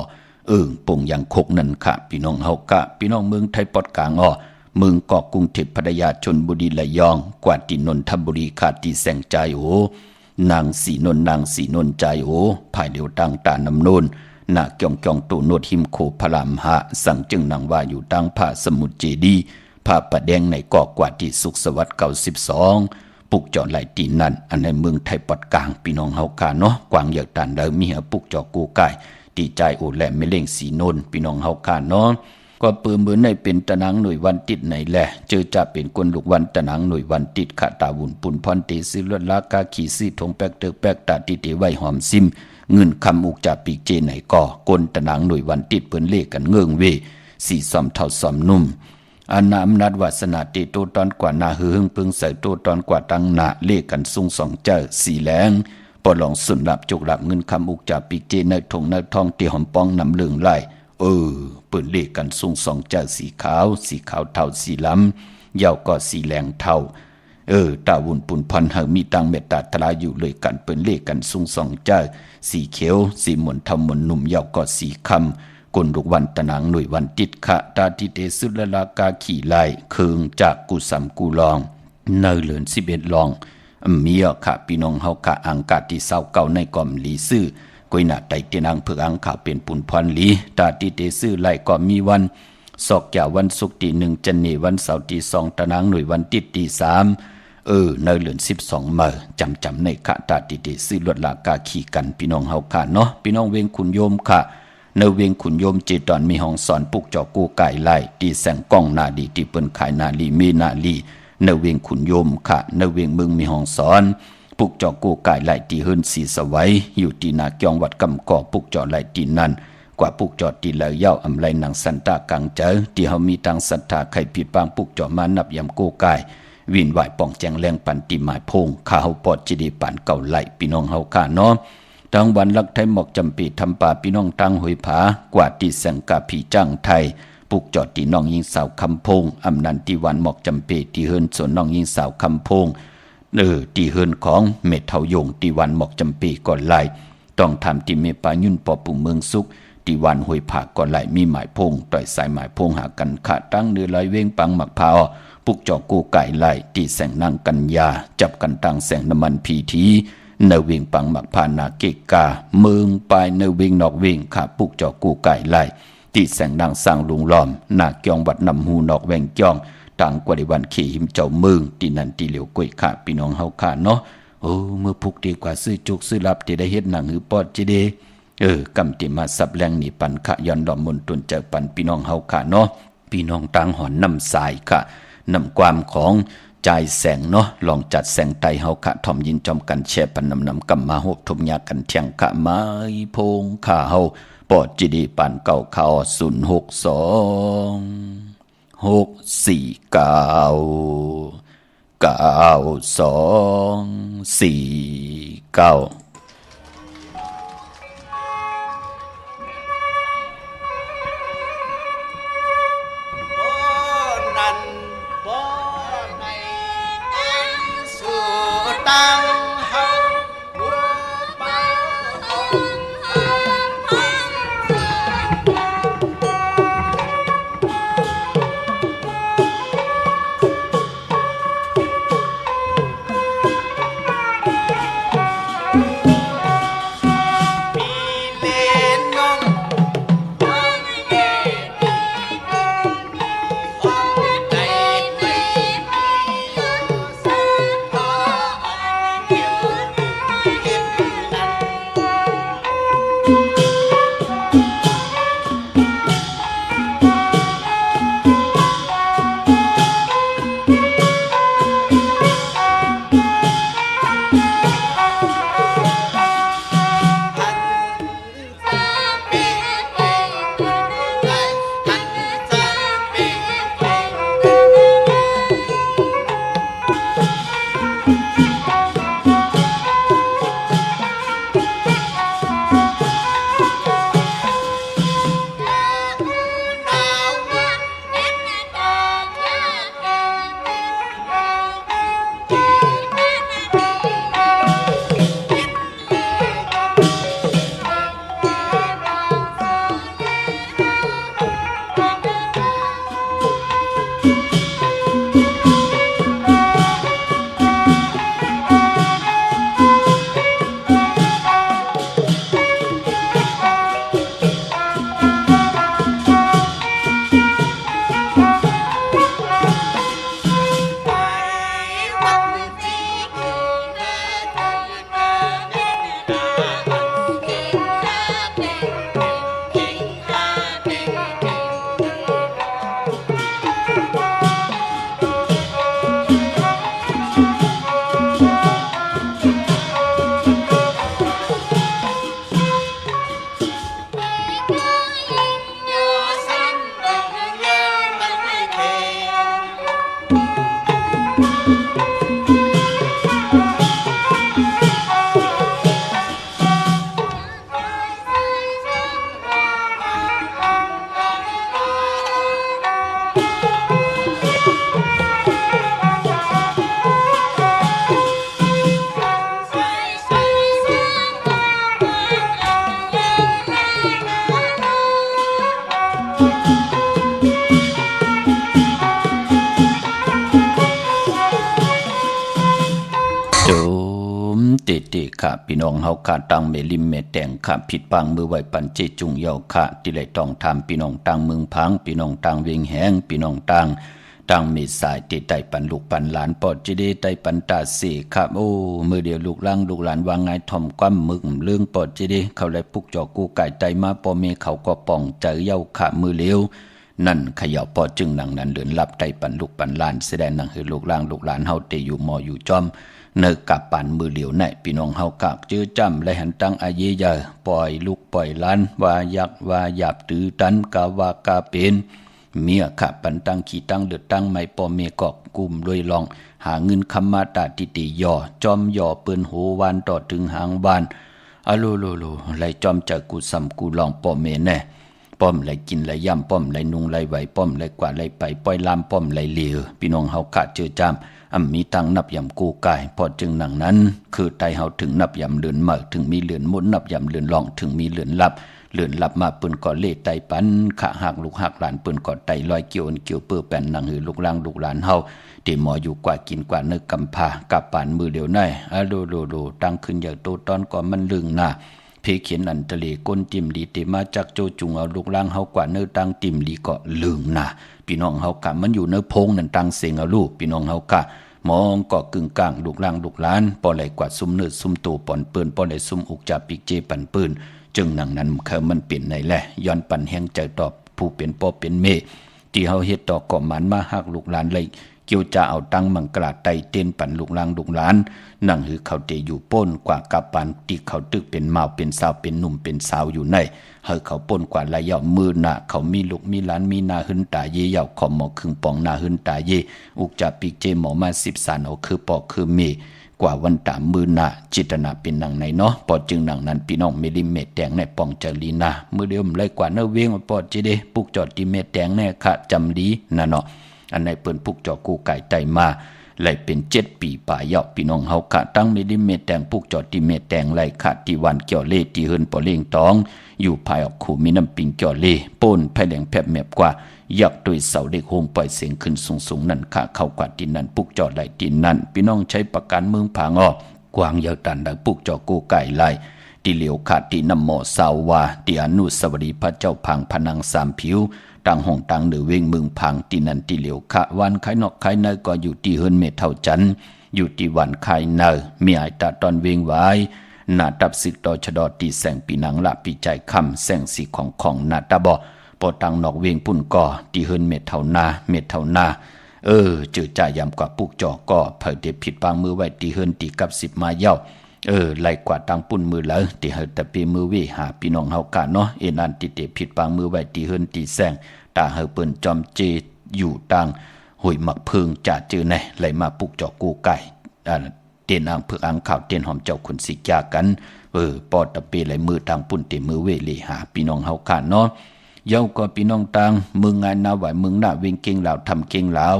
ป่งยังคกนั่นค่ะพี่น้องเฮากะพี่น้องเมืองไทยปอดกลางเมืองเกาะกรุงเทพพัทยาชลบุรีระยองกว่าที่นนทบุรีขาดที่แสงใจนางสีนนใจภายเดียวตั้งตานำนนนาเกี่ยงตูโนดหิมโคพลามหะสั่งจึงนางว่าอยู่ตั้งผ้าสมุทรเจดีผ้าประแดงในเกาะกว่าที่สุขสวัสดิ์92ปุกจอไหลตีนั่นอันในเมืองไทยปอดกลางพี่น้องเฮากาเนาะกวางเหยาตันเดิมมีหปุกจอกูไก่ตีใจโอแหลมไม่เล่งสีนนพี่น้องเฮากาเนาะก็ปืนเหมือนในเป็นตะนังหน่วยวันติดในแหละเจอจะเป็นคนลูกวันตะนังหน่วยวันติดขะตาวุนปุนพรเตซิลลากาขี่ซี่ทงแปกเตกแปกตาติเตไว้หอมซิมเงินคำอุกจ่าปีกเจไหนก่อกลตะนังหน่วยวันติดเปิ้นเลขกันเงื่องเวสีซอมเท่าซอมนุ่มอานาอำนาจวาสนาเตโตตอนกว่านาหืงพึงใส่โตตอนกว่าตังนาเลขกันซุงสองเจ้าสีแหลงปอลองสุนหลับจุกหลับเงินคำอุกจ่าปีกเจในทงในทองเตียหอมปองนำเลืองไล่เปิ้นเลขกันซุงสองเจ้าสีขาวเท่าสีล้ำยาวก็สีแหลงเท่าตาวุนปุนพันหามีตังเมตตาทลายอยู่เลยกันเปิ้นเลขกันซุงสองเจ้าสีเขียวสีหมวนทำหมวนหนุ่มยาวก็สีคำกลลูกวันตะนางหน่วยวันติดขะตาทิเตสุลลากาขี่ไล่เคืองจากกุสัมกูลองเนเหลือน11ลองมีค่ะพี่น้องเฮากะอังกาที่เศร้าเก่าในกอมลีซื่อกวยหน้าไตเตียนางเผือกอังข่าวเป็นปุนพรลีตาทิเตซื่อไล่ก็มีวันศอกยาวันศุกร์ที่1จันนีวันเสาร์ที่2ตะนางหน่วยวันติดที่3ในเหลือน12มื้อจำในขะตาติเตซื่อลวดลากาขี่กันพี่น้องเฮาค่ะเนาะพี่น้องเวงขุนโยมค่ะในเวียงขุนโยมเจตอนมีห้องสอนปุกจอกูไก่ไล่ที่แสงก้องนาดีที่เปิ้นขายนาลีมีนาลีในเวียงขุนโยมค่ะในเวียงเมืองมีห้องสอนปุกจอกูไก่ไล่ที่เฮิรนสีสวัยอยู่ที่นาเกียงวัดกำกอปุกจอไล่ที่นั่นกว่าปุกจอที่เลยเย้าอำไลนางสันตากังเจอที่เฮามีทางศรัทธาใครผิดปางปุกจอมานับยำกูไก่วินไหวป่องแจงแรงปันติหมายพงข้าเฮาปอดจิดีปันเก่าไล่พี่น้องเฮาค่ะเนาะทั้งวันลักไทยหมอกจำปีทำป่าพี่น้องตังหอยผากว่าที่แสงกาผีจ้างไทยปุกจอดที่น้องยิงสาวคำพงอำนันที่วันหมอกจำปีที่เฮิรนส่วนน้องยิงสาวคำพงที่เฮิรนของเมทเทายงที่วันหมอกจำปีก่อนไล่ต้องทำที่เมปายุ่นปอปุ่มเมืองสุขที่วันหอยผาก่อนไล่มีหมายพงต่อยสายหมายพงหากันขาตั้งเนื้อลอยเว้งปังหมักพาปุกจอกูไก่ไล่ที่แสงนางกัญญาจับกันตั้งแสงน้ำมันพีทีเนเวงปังหมักพานาเกกาเมืองปลายเนเวงนอกเวงขาปุกจอกูไก่ไล่ที่แสงนางสร้างลุงล้อมนาเกียงวัดนำหูนอกแวงจ้องต่างกว่าในวันขี่หิมเจ้าเมืองที่นั่นที่เหลียวกล้วยขาพี่น้องเฮาขาเนาะเมื่อพุกดีกว่าซื้อจุกซื้อรับที่ได้เฮ็ดหนังหือปอดจีเดกำติมาสับแรงนี่ปันขะย้อนดอมมนตุนเจอปันพี่น้องเฮาขาเนาะพี่น้องต่างหอนน้ำสายค่ะน้ำความของใจแสงเนาะลองจัดแสงไตเฮาขะทอมยินจอมกันแช่ปันนำกำมาโหบทมยากันเทียงขะไม้พงข้าเฮาปอดจีดีปันเก่าเขา062 649 9249 เตเตค่ะพี่น้องเฮาค่ะตังเมลิมเมแต่งค่ะผิดปังมือไว้ปันเจจุงเยาค่ะที่ไหลต้องทำพี่น้องตังเมืองพังพี่น้องตังเวียงแหงพี่น้องตังเมสายติไตปันลูกปันหลานปอดจิเดไตปันตาเสค่ะโอ้มือเดียวลูกหลานวางไงถ่อมก้ำมึกเรื่องปอดจิเดเขาเลยปุกจอกูไก่ไตมาปอเมเขาก็ป่องเจอเยาค่ะมือเลี้ยวนั่นขย่าปอจึงหนังนั้นเดินลับไตปันลูกปันหลานแสดงหนังคือลูกหลานเฮาเตอยู่มออยู่จอมเนกับปันมือเหลียวไหนพี่น้องเฮากากจื้อจำและหันตั้งอาเยยาปล่อยลูกปล่อยล้านว่ายักว่าหยาบตือตันกาวากาเป็นเมียขะปันตั้งขี่ตั้งเดือดตั้งไม่ปอเมกอกกลุ่มด้วยลองหาเงินคำมาตาติติย่อจอมย่อเปิ้นโหวานต่อถึงหางวานอะโลไหลจอมจากกูซ้ำกูลองปอเมแน่ป้อมไหลกินไหลย่ำป้อมไหลนุงไหลไหวป้อมไหลกว่าไหลไปปล่อยลามป้อมไหลเหลียวพี่น้องเฮากะเจอจำมีตังนับยำกูกายพอจึงหนังนั้นคือไตเฮาถึงนับยำเลือนเมื่อถึงมีเลือนมุนนับยำเลือนลองถึงมีเลือนลับมาปืนก่อเล่ไตปันขะหักลูกหักหลานปืนก่อไตลอยเกี่ยวเปื้อแป้นหนังหือลูกหลานเฮาที่หมออยู่กว่ากินกว่าเนื้อกำพากับปานมือเดียวในอะโลตั้งขึ้นอย่างโตตอนก่อนมันลึงหน้าเพเขียนอันทะเลก้นติ่มลีเตมาจากโจจุงเอาลูกล่างเฮากว่าเนื้อตั้งติ่มลีก็ลึงหน้าพี่น้องเฮากะมันอยู่เนื้อพงนั่นตั้งเสียงเอาลูกพี่น้องเฮากะมองก็กึ่งกลางลูกหลานปอไหลกว่าซุ่มเนื้อซุ่มตูปอนปืนปอไหลซุ่มอุกจับปิกเจปันปืนจึงหนังนั้นเคยมันเปลี่ยนในแหละย้อนปันแห้งใจตอบผู้เป็นปอเป็นเมที่เฮาเฮ็ดต่อก่อมันมาหักลูกหลานเลยเกี่ยวจะเอาตังมังกลาไตเต้นปันลูกหลานนั่งหือเขาเตอยู่ป้นกว่ากับปันที่เขาตึกเป็นเมาเป็นสาวเป็นหนุ่มเป็นสาวอยู่ในเฮาเขาป้นกว่าระยะมือหน้าเขามีลูกมีหลานมีนาหึนตาเยเหย่าขอมหมอครึ่งปองนาหึนตาเยอุกจะปิกเจหมอมา10สานเอาคือปอคือเมกว่าวันตามมือหน้าจิตนาเป็นหนังในเนาะปอจึงหนังนั้นพี่น้องเมลิเมตแดงในปองจารีนามือเดียวมเลยกว่าเนเวงปอจิเดปุกจอดที่เมตแดงแน่ค่ะจำดีน่ะเนาะอันในเปิ้นปุกจอกูไก่ไตมาไหลเป็น7ปีป่าเยาะพี่น้องเฮาค่ะตั้งเมลิเมตแดงปุกจอดที่เมตแดงไหลค่ะที่วันเกี่ยวเล่ที่เฮินปอเล่งตองอยู่ภายออกขู่มีน้ำปิงเกี่ยวเล่ป่นภายแหลงแผบแมบกว่ายักษ์ด้วยเสาเด็กโฮมปล่อยเสียงขึ้นสูงนั่นค่ะเข้ากว่าดินนั้นปุกจอดไหลดินนั้นพี่น้องใช้ประกันเมืองผางอ้อกวางยาวตันดังปุกจอกูไก่ไหลที่เหลียวขาดที่นำหมอสาววาที่อนุสาวรีย์พระเจ้าพังพนังสามผิวต่างห้องต่างเหนือเวงเมืองพังที่นันที่เหลียวขะวันไข่นอกไข่ในก็อยู่ที่เฮินเมเท่าจันอยู่ที่วันไข่เนอมีไอตาตอนเวงไว้หน้าตับศึกต่อชะดอตีแสงปีนังละปีใจคำแสงสีของหน้าตาบ่ปอตังนอกเวงปุ่นก่อที่เฮินเมเท่านาจือจ่ายำกว่าปุกจอก็เผยเด็บผิดปางมือไว้ที่เฮินตีกับ10มาเย้าไล่กว่าตังปุ่นมือแล้วที่เฮแต่ปีมือวิหาพี่น้องเฮากะเนาะเอ็นอันติเตผิดปางมือไว้ที่เฮินตีแสงตาเฮเปิ้นจอมเจอยู่ตังหุยหมักพึงจ่าจือแน่ไหลมาปุกจอกูไก่เตียนอ่างเผือกอ่างข่าวเตียนหอมเจ้าคุณสิกยากันปอตะเปไหลมือตังปุ่นเตมือเวเลหาพี่น้องเฮากะเนาะเย้าก็พี่น้องตังมึงงานนาไหวมึงหน้าเวงเก่งลาวทำเก่งลาว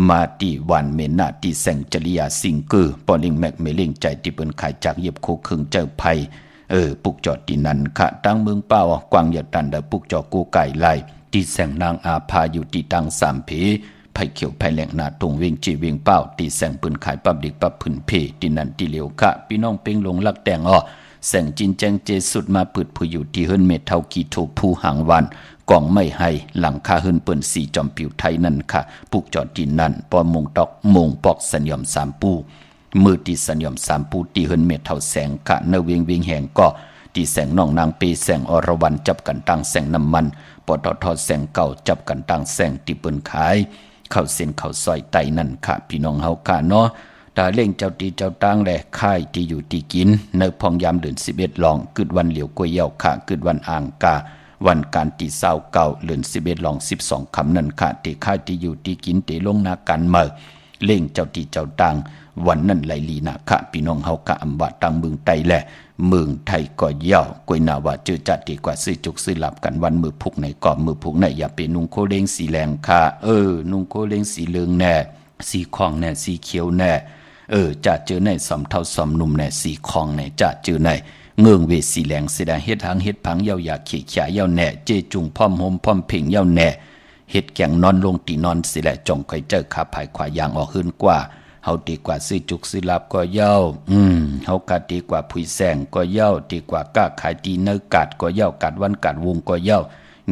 มาตีวันเมนาตีแสงจริยาสิงเกอปอลิงแมกเมลิงใจที่เปิ้นขายจากเย็บโคครึ่งเจ้าไผปุกจอดที่นั่นค่ะตั้งเมืองเป้ากวางอย่าตันได้ปุกจอกูไก่ไล่ที่แสงนางอาภาอยู่ที่ตังสามเพไผเขียวไผแหลงหน้าตรงเวงจีเวงเป้าตีแสงปืนขายปับดิกปับผืนเพที่นั่นที่เหลียวค่ะพี่น้องเป่งลงลักแตงแสงจินแจงเจสุดมาปืดผู้อยู่ที่เฮิรนเมเท่ากีโทผู้หางวันกองไม่ให้หลังคาเฮิรนเปิ้นสีจอมปิวไทยนั่นค่ะปุกจอดดินนั่นปอมงตอกมงปอกสัญญอมสามปูมือตีสัญญอมสามปูตีเฮิรนเมเท่าแสงค่ะเนเวงแหงก็ตีแสงน้องนางเปแสงอรวรรณจับกันตั้งแสงน้ำมันปตทแสงเก่าจับกันตั้งแสงที่เปิ้นขายเข้าเส้นเข้าซอยไตนั่นค่ะพี่น้องเฮาค่ะเนาะตาเล่งเจ้าตีเจ้าตั้งแลค่ายที่อยู่ที่กินในพองยามเดือน11หลองกึดวันเหลียวกวยเยาค่ะกึดวันอ่างกาวันการตีเศร้าเก่าเดือน11หลอง12คำนั่นค่ะที่ค่ายที่อยู่ที่กินที่ลงนาการเมื่อเล่งเจ้าตีเจ้าตั้งวันนั้นไหลลีนาค่ะพี่น้องเฮากะอำว่าตังเมืองไตแลเมืองไทยก็เย่ากวยนาว่าเจอจัดดีกว่าซื้อจุกซื้อหลับกันวันมือพุกไหนก่อมือพุกไหนอย่าเป็นนุ่งโคเล้งสีแรงค่ะนุ่งโคเล้งสีเหลืองแน่สีคองแน่สีเขียวแน่จะเจอในสอมเท่าสอมหนุ่มแน่สีคองแน่จะเจอในเงืองเวสีแหลงเสดงเฮ็ดหางเฮ็ดผังเยาอยากเขียขายเยาแน่เจจุงพร้อมโฮมพร้อมเพ่งเยาแน่เฮ็ดแกงนอนลงตีนอนสิแหละจงค่อยเจอขาภายขวายางออกขึ้นกว่าเฮ าดีกว่าซื้อจุกซื้อลาบก็เย้าเฮากะดีกว่าผุยแสงก็เย้าดีกว่าก้าขายดีเนื้อกัดก็เย้ากัดวันกัดวงก็เย้า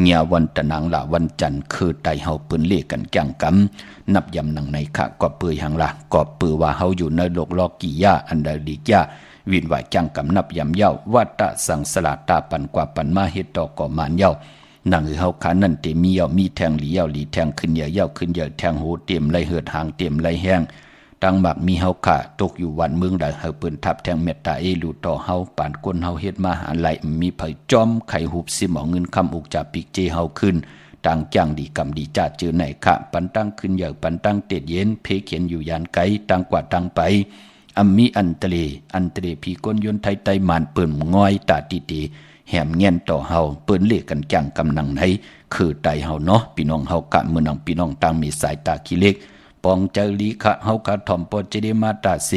เงียวันตะนังละวันจันทร์คือไตเฮาปืนเล่กันจังกำนับยำนังในขะก็เปื่อยหังละก็เปื่อว่าเฮาอยู่ในโลกลอกี่ยาอันใดลีกยาวินไหวจังกำนับยำเย้าวัตตะสังสลาตาปันกว่าปันมาเฮ็ดดอกก่อมานเย้านังเฮาขานั่นเตมีเย้ามีแทงหลีเย้าหลีแทงขึ้นเย้าขึ้นเย้าแทงโหเตรียมไหลเหือดหางเตรียมไหลแห้งตังหมักมีเฮาขาตกอยู่วันเมืองใดเฮาปืนทับแทงเมตตาลูต่อเฮาปานก้นเฮาเฮ็ดมาหาไหลมีไผจอมไข่หุบสิหมอเงินคำอุกจาปิกเจเฮาขึ้นต่างจังดีกำดีจ้าเจอไหนขะปันตั้งขึ้นเย้าปันตั้งเตดเย็นเพเขียนอยู่ยานไกตั้งกว่าตั้งไปมีอันเตเลพี่ก้นยนไทยไตมันเปิ่นง่อยตาตีแหมเงี้ยนต่อเฮาเปิ้นเล่กันจังกำนังไหนคือไตเฮาเนาะพี่น้องเฮากะมื้อนังพี่น้องต่างมีสายตาขี้เล็กปองเจอลีคะเฮากะถ่อมปอจิเดมาตาเซ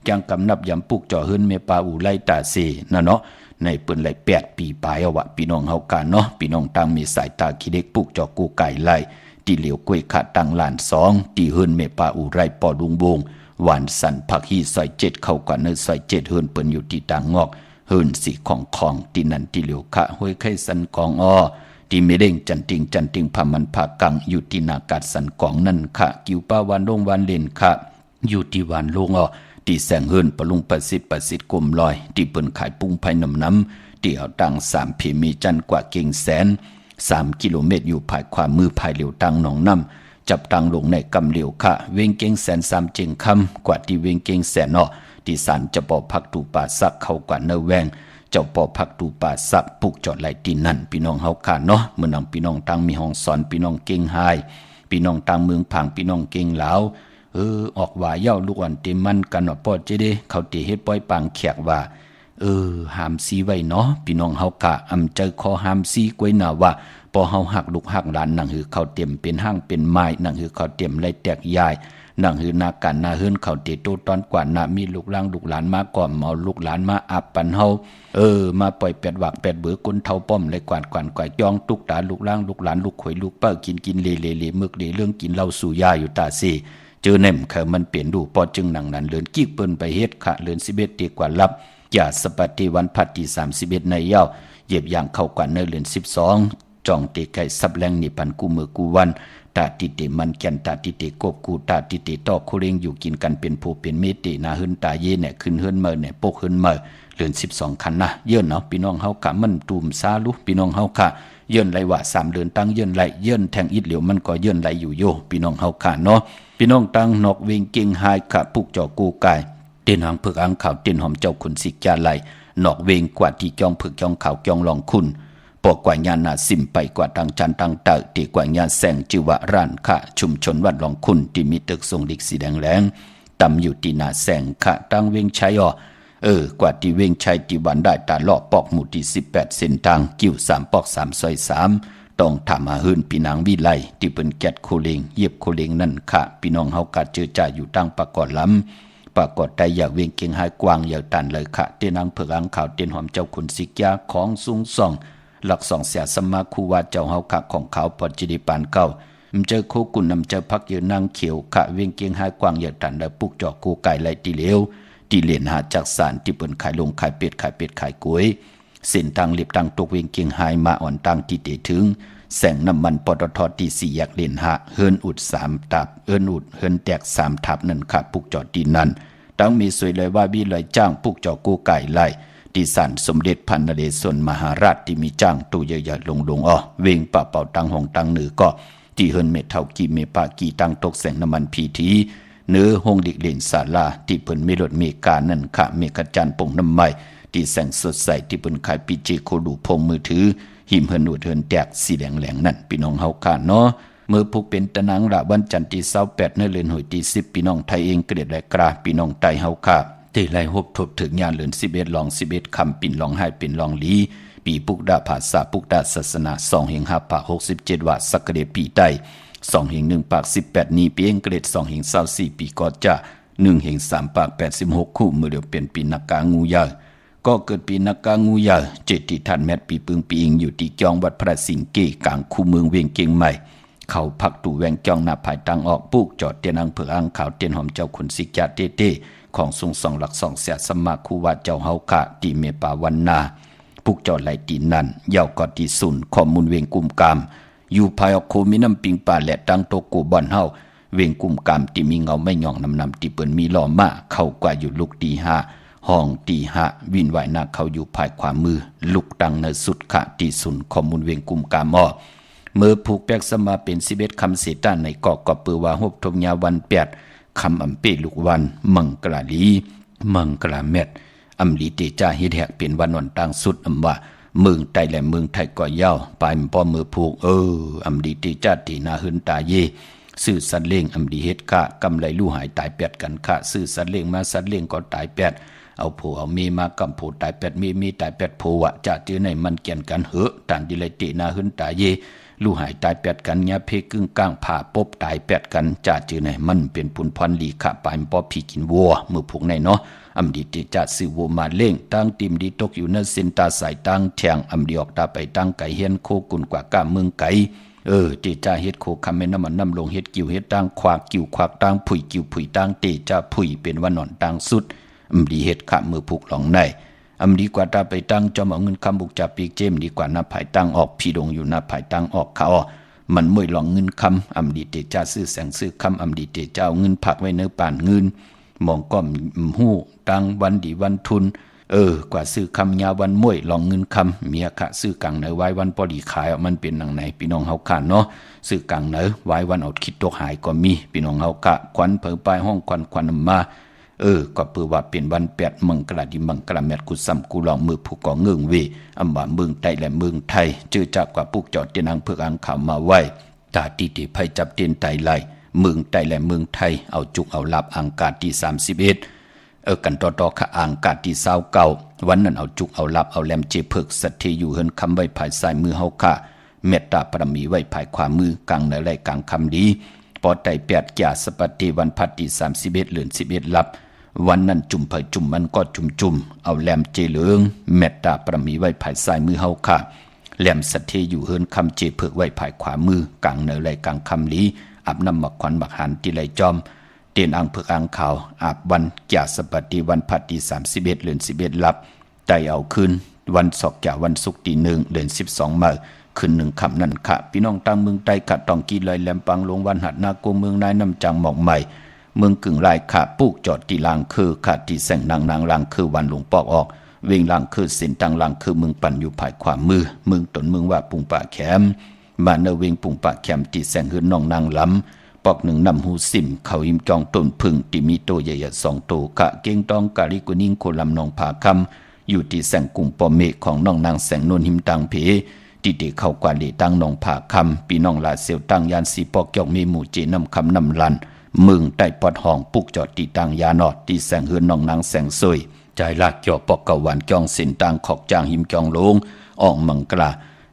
จังกำนับยำปุกจ่อเฮินเมปาอูไลตาเซนะเนาะในเปิ้นไหล8ปีปลายเอาวะพี่น้องเฮากะเนาะพี่น้องต่างมีสายตาขี้เล็กปุกจ่อกูไก่ไล่ที่เหลียวกล้วยขะตังล้าน2ที่เฮินเมปาอูไรปอดุงบงหวานสันผักฮีซอย7เข้ากว่าเนื้อซอย7เฮินเปิ้นอยู่ที่ต่างงอกเฮินสีของที่นั่นที่เหลียวขะห้วยไข่สันกองอ้อที่เมเด้งจันติงพามันพากังอยู่ที่นากาศสันกองนั่นขะกิวป้าวันลงวันเล่นขะอยู่ที่วันลงอ้อที่แสงเฮินปะลุงประสิทธิ์กลมลอยที่เปิ้นขายปุ้งไผ่น้ำที่เอาตัง3เพมีจันกว่าเก่งแสน3กิโลเมตรอยู่ภายความมือภายเหลียวตังหนองน้ำจับตังลงในกำเหลียวขะเวงเก่งแสน3เจงคำกว่าที่เวงเก่งแสนอ้อที่ศาลจะปอพักตูป่าซักเข้ากว่าเนแวงเจ้าปอพักตูป่าซักปุกจอดไหลตีนั่นพี่น้องเฮาขาเนาะเมื่อนำพี่น้องตังมีห้องสอนพี่น้องเก่งไฮพี่น้องตังเมืองผังพี่น้องเก่งลาวออกว่าเย้าลูกอ่อนเต็มมันกันปอดเจเดเขาเตเฮ็ดป้อยปางแขกว่าหามซีไว้เนาะพี่น้องเฮากะเจอคอหามซีกวยหน้าว่าพอเฮาหักลูกหักหลานนั่งหือเขาเต็มเป็นห้างเป็นไม้นั่งหือเขาเต็มไหลแตกยายนั่งหือนาการนาเฮือนเขาเตโตตอนกว่านามีลูกหลานมาก่อมเมาลูกหลานมาอับปันเฮามาปล่อย8วัก8เบือกุนเท่าป้อมเลยกวาดยองตุกตาลูกหลานลูกขวยลูกเป้ากินเลมึกเรื่องกินเหล้าสู่ยาอยู่ตาซีเจอแหนมเขามันเปลี่ยนดูพอจึงหนังนั้นเลือนกิ๊กเปิ้นไปเฮ็ดขะเลือน11ตีกว่าลับอย่าสปฏิวันพัดที่31ในเย้าเหยียบย่างเข้ากว่าเนเลือน12จ่องเตไก่ซับแรงนี่ปันกูมือกูวันตาติเตมันแก่นตาติเตกบกูตาติเตตอกคุเรงอยู่กินกันเป็นผู้เป็นเมตตินาหึนตาเยเนี่ยขึ้นเฮินเมอเนี่ยปกหึนเมอเลือน12คันนะเยื่นเนาะพี่น้องเฮากะมันตูมซาลุพี่น้องเฮากะเยื่นไหลว่า3เดือนตั้งเยื่นไหลเยื่นแทงอิดเหลียวมันก็เยื่นไหลอยู่โยพี่น้องเฮากะเนาะพี่น้องตั้งนอกเวงเก่งหายขะปุกจ่อกูกายเต้นหางเผือกอังขาวเต้นหอมเจ้าขุนสิกจาไหลนอกเวงกว่าที่จ้องเผือกจ้องขาวจ้องลองคุณปอกกว่าญาณนาสิมไปกว่าตังจันตังเตอตีกว่าญาณแสงจิวะร้านค่ะชุมชนวัดหลองคุณที่มีตึกทรงดิกสีแดงแหลงตำอยู่ที่นาแสงค่ะตังเวงชัยกว่าที่เวงชัยที่วันได้ตาลอปอกหมู่ที่18เส้นทางกิ้ว3ปอก3ซอย3ต้องทำมาหืนพี่นางวิไลที่เป็นแกดโคเลงเย็บโคเลงนั่นค่ะพี่น้องเฮากะเจอจ่าอยู่ตั้งปากอดล้ำปากอดได้อยากเวงเก่งหายกวางอยากตันเลยค่ะเต้นางเผือกอังขาวเต้นหอมเจ้าขุนสิกยาของสูงส่องหลัก2เสียสมาคูวาเจ้าเฮาขะของเขาปอจิดิปานเก้าเจอโคกุนนำเจอพักยืนนางเขียวขะเวียงเกียงหายกวางอยากตันได้ปุกจอกกูไก่ไหลตีเหลวที่เหรียญหาจากสารที่เปิ้นขายลงขายเป็ดขายกล้วยเส้นทางเรียบทางตกเวียงเกียงหายมาอ่อนตังที่เตถึงแสงน้ำมันปตทที่4แยกเหรียญหาเฮินอุด3ทับเฮินแตก3ทับนั่นค่ะปุกจอดที่นั่นตั้งมีสวยเลยว่าวิเลยจ้างปุกจอกูไก่ไล่ที่ศาลสมเด็จพันนเรศวรมหาราชที่มีจ้างตู้ใหญ่ๆลงเวงป่าเป่าตังหงตังเหนือก็ที่เฮินเมเท่ากีเมปากีตังตกแสงน้ำมันพีทีเนื้อหงดิกเลนศาลาที่เปิ้นมีรถเมกานั่นค่ะเมกจันปงน้ำไม้ที่แสงสดใสที่เปิ้นขายปีเจโคดูพงมือถือหิมเฮินอุดเฮินแตกสีแดงนั่นพี่น้องเฮาค่ะเนาะเมื่อผู้เป็นตะนังละวันจันทร์ที่28ในเดือนหอยที่10พี่น้องไทยเองเกลียดและกราพี่น้องไทยเฮาค่ะที่ไล่หบทบถึงญาณเลือน11ลอง11คำปิ่นลองให้ปิ่นลองลีปีปุกดาภาษาปุกดาศาสนา2แห่ง5ปาก67ว่าสักเดปีใต้2แห่ง1ปาก18นี้ปีเองเกรด2แห่ง24ปีก็จะ1แห่ง3ปาก86คู่มือเดียวเป็นปีนักกางูยาก็เกิดปีนักกางูยาเจติทันแมตปีปึงปีอิงอยู่ที่จองวัดพระสิงห์เกกลางคูเมืองเวียงเกียงใหม่ เขาพักตู่แวงจ้องหน้าภายตังออกปุกจอดเตียนอังเผืออังขาวเตียนหอมเจ้าขุนสิกยาเต้ของทรงสองหลักสองเสียสมาคูวาเจ้าเฮากะตีเมปาวันนาปุกจอดไหลตีนั่นเยาวกอตีสุนข้อมูลเวงกุมกามอยู่ภายออกโคมีน้ำปิงป่าและตังโตโกบอนเฮาเวงกุมกามตีมีเงาไม่หย่องนำตีเปิ้นมีหล่อมาเข้ากว่าอยู่ลูกตีห้าห้องตีห้าวินไหวหน้าเขาอยู่ภายขวามือลุกตังเนสุดขะตีสุนข้อมูลเวงกุมกามเมื่อผูกแปกสมาเป็น11คำเสตาในเกาะกอปือว่าฮบทมยาวัน8คำอำเปลูกวันมังกลาลีมังกลาเม็ดอำลีเตจาเฮ็ดแหกเป็นวันวันต่างสุดอำว่าเมืองไทยและเมืองไทยก็ยาวปลายป้อมือผูกอำลีเตจาตีนาหึนตาเยซื้อสัตว์เลี้ยงอำลีเฮ็ดกะกำไรลู่หายตาย8กันค่ะซื้อสัตว์เลี้ยงมาสัตว์เลี้ยงก็ตาย8เอาผัวเอาเมีมากำผัวตาย8มีตาย8ผัวจะจื้อในมันเกี่ยนกันเหอะตานดิไลเตนาหึนตาเยลู่หายตาย8กันยาเพกึ่งก้างผ่าปบตาย8กันจ่าจือไหนมันเป็นปุนพรลีขะปายปอผีกินวัวมือผูกในเนาะอำดีเตจ่าซื้อวัวมาเล่งตั้งติมดีตกอยู่ในเส้นตาสายตั้งแทงอำดีออกตาไปตั้งไก่เฮียนโคกุนกว่าก้าเมืองไก่เตจ่าเฮ็ดโคคำแม่น้ำมันน้ำลงเฮ็ดกิ่วเฮ็ดตั้งควากกิ่วควากตั้งผุยกิ่วผุยตั้งเตจ่าผุยเป็นวันนอนตั้งสุดอำดีเฮ็ดขะมือผูกหลองในอำดีกว่าตาไปตั้งจอมเอาเงินคำบุกจับปีกเจมดีกว่าหน้าภายตั้งออกพี่ดงอยู่หน้าภายตั้งออกเขามันมวยหลองเงินคำอำดีเตจ่าซื้อแสงซื้อคำอำดีเตจ่าเอาเงินผักไว้เนื้อป่านเงินมองก้อมหู้ตั้งวันดีวันทุนกว่าซื้อคำยาวันมวยหลองเงินคำเมียขะซื้อกังเนอไว้วันพอดีขายมันเป็นหนังไหนพี่น้องเฮาขานเนาะซื้อกังเนอไว้วันเอาคิดตกหายก็มีพี่น้องเฮากะควันเผอปลายห้องควันมาก็เพื่อว่าเป็นวัน8มังกรดิมังกรแมตกุซ้ำกูลองมือผู้ก่อเงื่องเวอำว่าเมืองไทยและเมืองไทยเจอจากกว่าปุกจอดเตียนางเพื่ออังข่าวมาไว้ตาตีติภัยจับเตียนไตไลเมืองไทยและเมืองไทยเอาจุกเอาลับอังกาศที่31กันต่อขะอังกาศที่29วันนั้นเอาจุกเอาลับเอาแหลมเจเพิกสัตเทอยู่เฮินคำไว้ภายซ้ายมือเฮาค่ะเมตตาปรมีไว้ภายขวามือกลางในไรกลางคำดีปอไต8ยาสปฏิวันพัดที่31เดือน11ลับวันนั้นจุ่มเผยจุ่มมันก็จุ่มเอาแหลมเจเหลืองเมตตาประมีไว้ภายซ้ายมือเฮาค่ะแหลมสัตเทอยู่เฮินคำเจเพิกไว้ภายขวามือกลางในไรกลางคำลีอาบน้ำหมักขวัญหมักหันที่ไรจอมเตียนอังเพิกอังขาวอาบวันยาสปฏิวันพัดที่31เดือน11ลับไตเอาคืนวันศอกจากวันศุกร์ที่1เดือน12มื้อคืน1ค่ำนั่นค่ะพี่น้องตั้งเมืองไตกะตองกีลอยแหลมปังลงวันหัดนาโกเมืองนายน้ำจังหมอกใหม่เมืองกึ่งลายขาปุกจอดตีลางคือขาดตีแสงนางลางคือวันหลวงปอกออกเวงลางคือสินตังลางคือเมืองปั่นอยู่ภายขวามือเมืองตนเมืองว่าปุงป่าแคมมาเนเวงปุงป่าแคมตีแสงหืนน้องนางล้ำปอกหนึ่งนำหูสิมเขาหิมจองต้นพึ่งที่มีโตใหญ่ๆ2 โตกะเก้งตองกาลิกุนิ่งโคลำนองผาคำอยู่ที่แสงกุ่งปอเมฆของน้องนางแสงนนหิมตังเพติเดเข้ากว่าเลตั้งนองผาคำปีน้องลาเสียวตั้งยานสีปอกยอกมีหมู่เจน้ำคำน้ำลันมึงใต้ปอดห้องปุกจอดตีตังยานอดตีแสงเฮือนน้องนางแสงซวยใจลากจอปอกกะหวานจองสินตังขอกจางหิมจองโลงออกมังกลา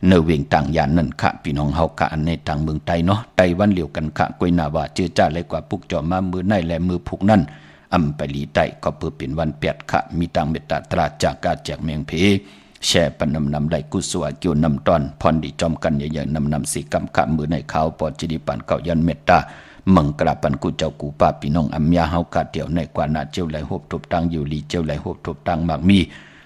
เนเวงตังยานนั่นค่ะพี่น้องเฮากะอันในตังเมืองไทยเนาะไต้วันเหลียวกันค่ะกวยนาว่าเจอจ้าเลยกว่าปุกจอมามือในและมือผูกนั่นอำไปลีไต้ก็เพื่อเป็นวัน8ค่ะมีตังเมตตาตราจากกาแจกเมียงเพแช่ปนำได้กุศลเกี่ยวนำตอนพรดีจอมกันใหญ่ๆนำสีกำค่ะมือในเขาปอจิดิปันเก่ายันเมตตามังกราปันกูเจ้ากูป้าพี่น้องอัมยาเฮากาเตียวในกว่านาเจ้าไหลหบทบตังอยู่ลีเจ้าไหลหบทบตังมากมี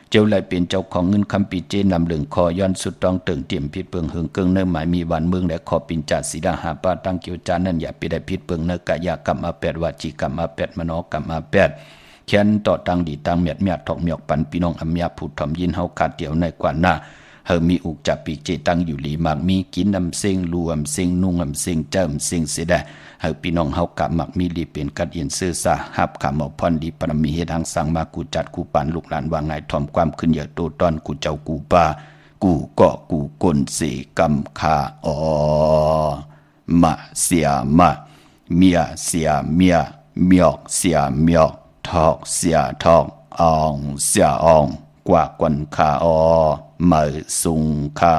เจ้าไหลเป็นเจ้าของเงินคำปีเจนำเหลืองคอย้อนสุดตองเติงเตรียมพิษเปิงเฮิงเกิงเนื้อหมายมีวันเมืองและขอปินจัดสีดาหาป้าตั้งเกี่ยวจานนั่นอย่าไปได้พิษเปิงเนื้อกะยากรรมอา8วาจีกรรมอา8มโนกรรมอา8แค้นต่อตังดีตังเมียดถอกเมียกปันพี่น้องอัมยาผู้ถ่อมยินเฮากาเตียวในกว่าหน้าเฮามีอุกจับปีเจตังอยู่ลีมากมีกินนำเซ็งรวมเซ็งนุ่งนำเซ็งเจิมเซ็งเสดเฮาพี่น้องเฮากะมักมีลีเป็นกัดเย็นซื่อซาหับขามเอาพรดีปรมีเฮ็ดหังสั่งมากูจัดกูปานลูกหลานว่าไงถ่อมความขึ้นเยอะโตตอนกูเจ้ากูป้ากูก็กูกลเสกำคามาเสียมาเมียเสียเมียเมียกเสียเมียกทอกเสียทอกอองเสียอองกว่ากวนคามาสุงคา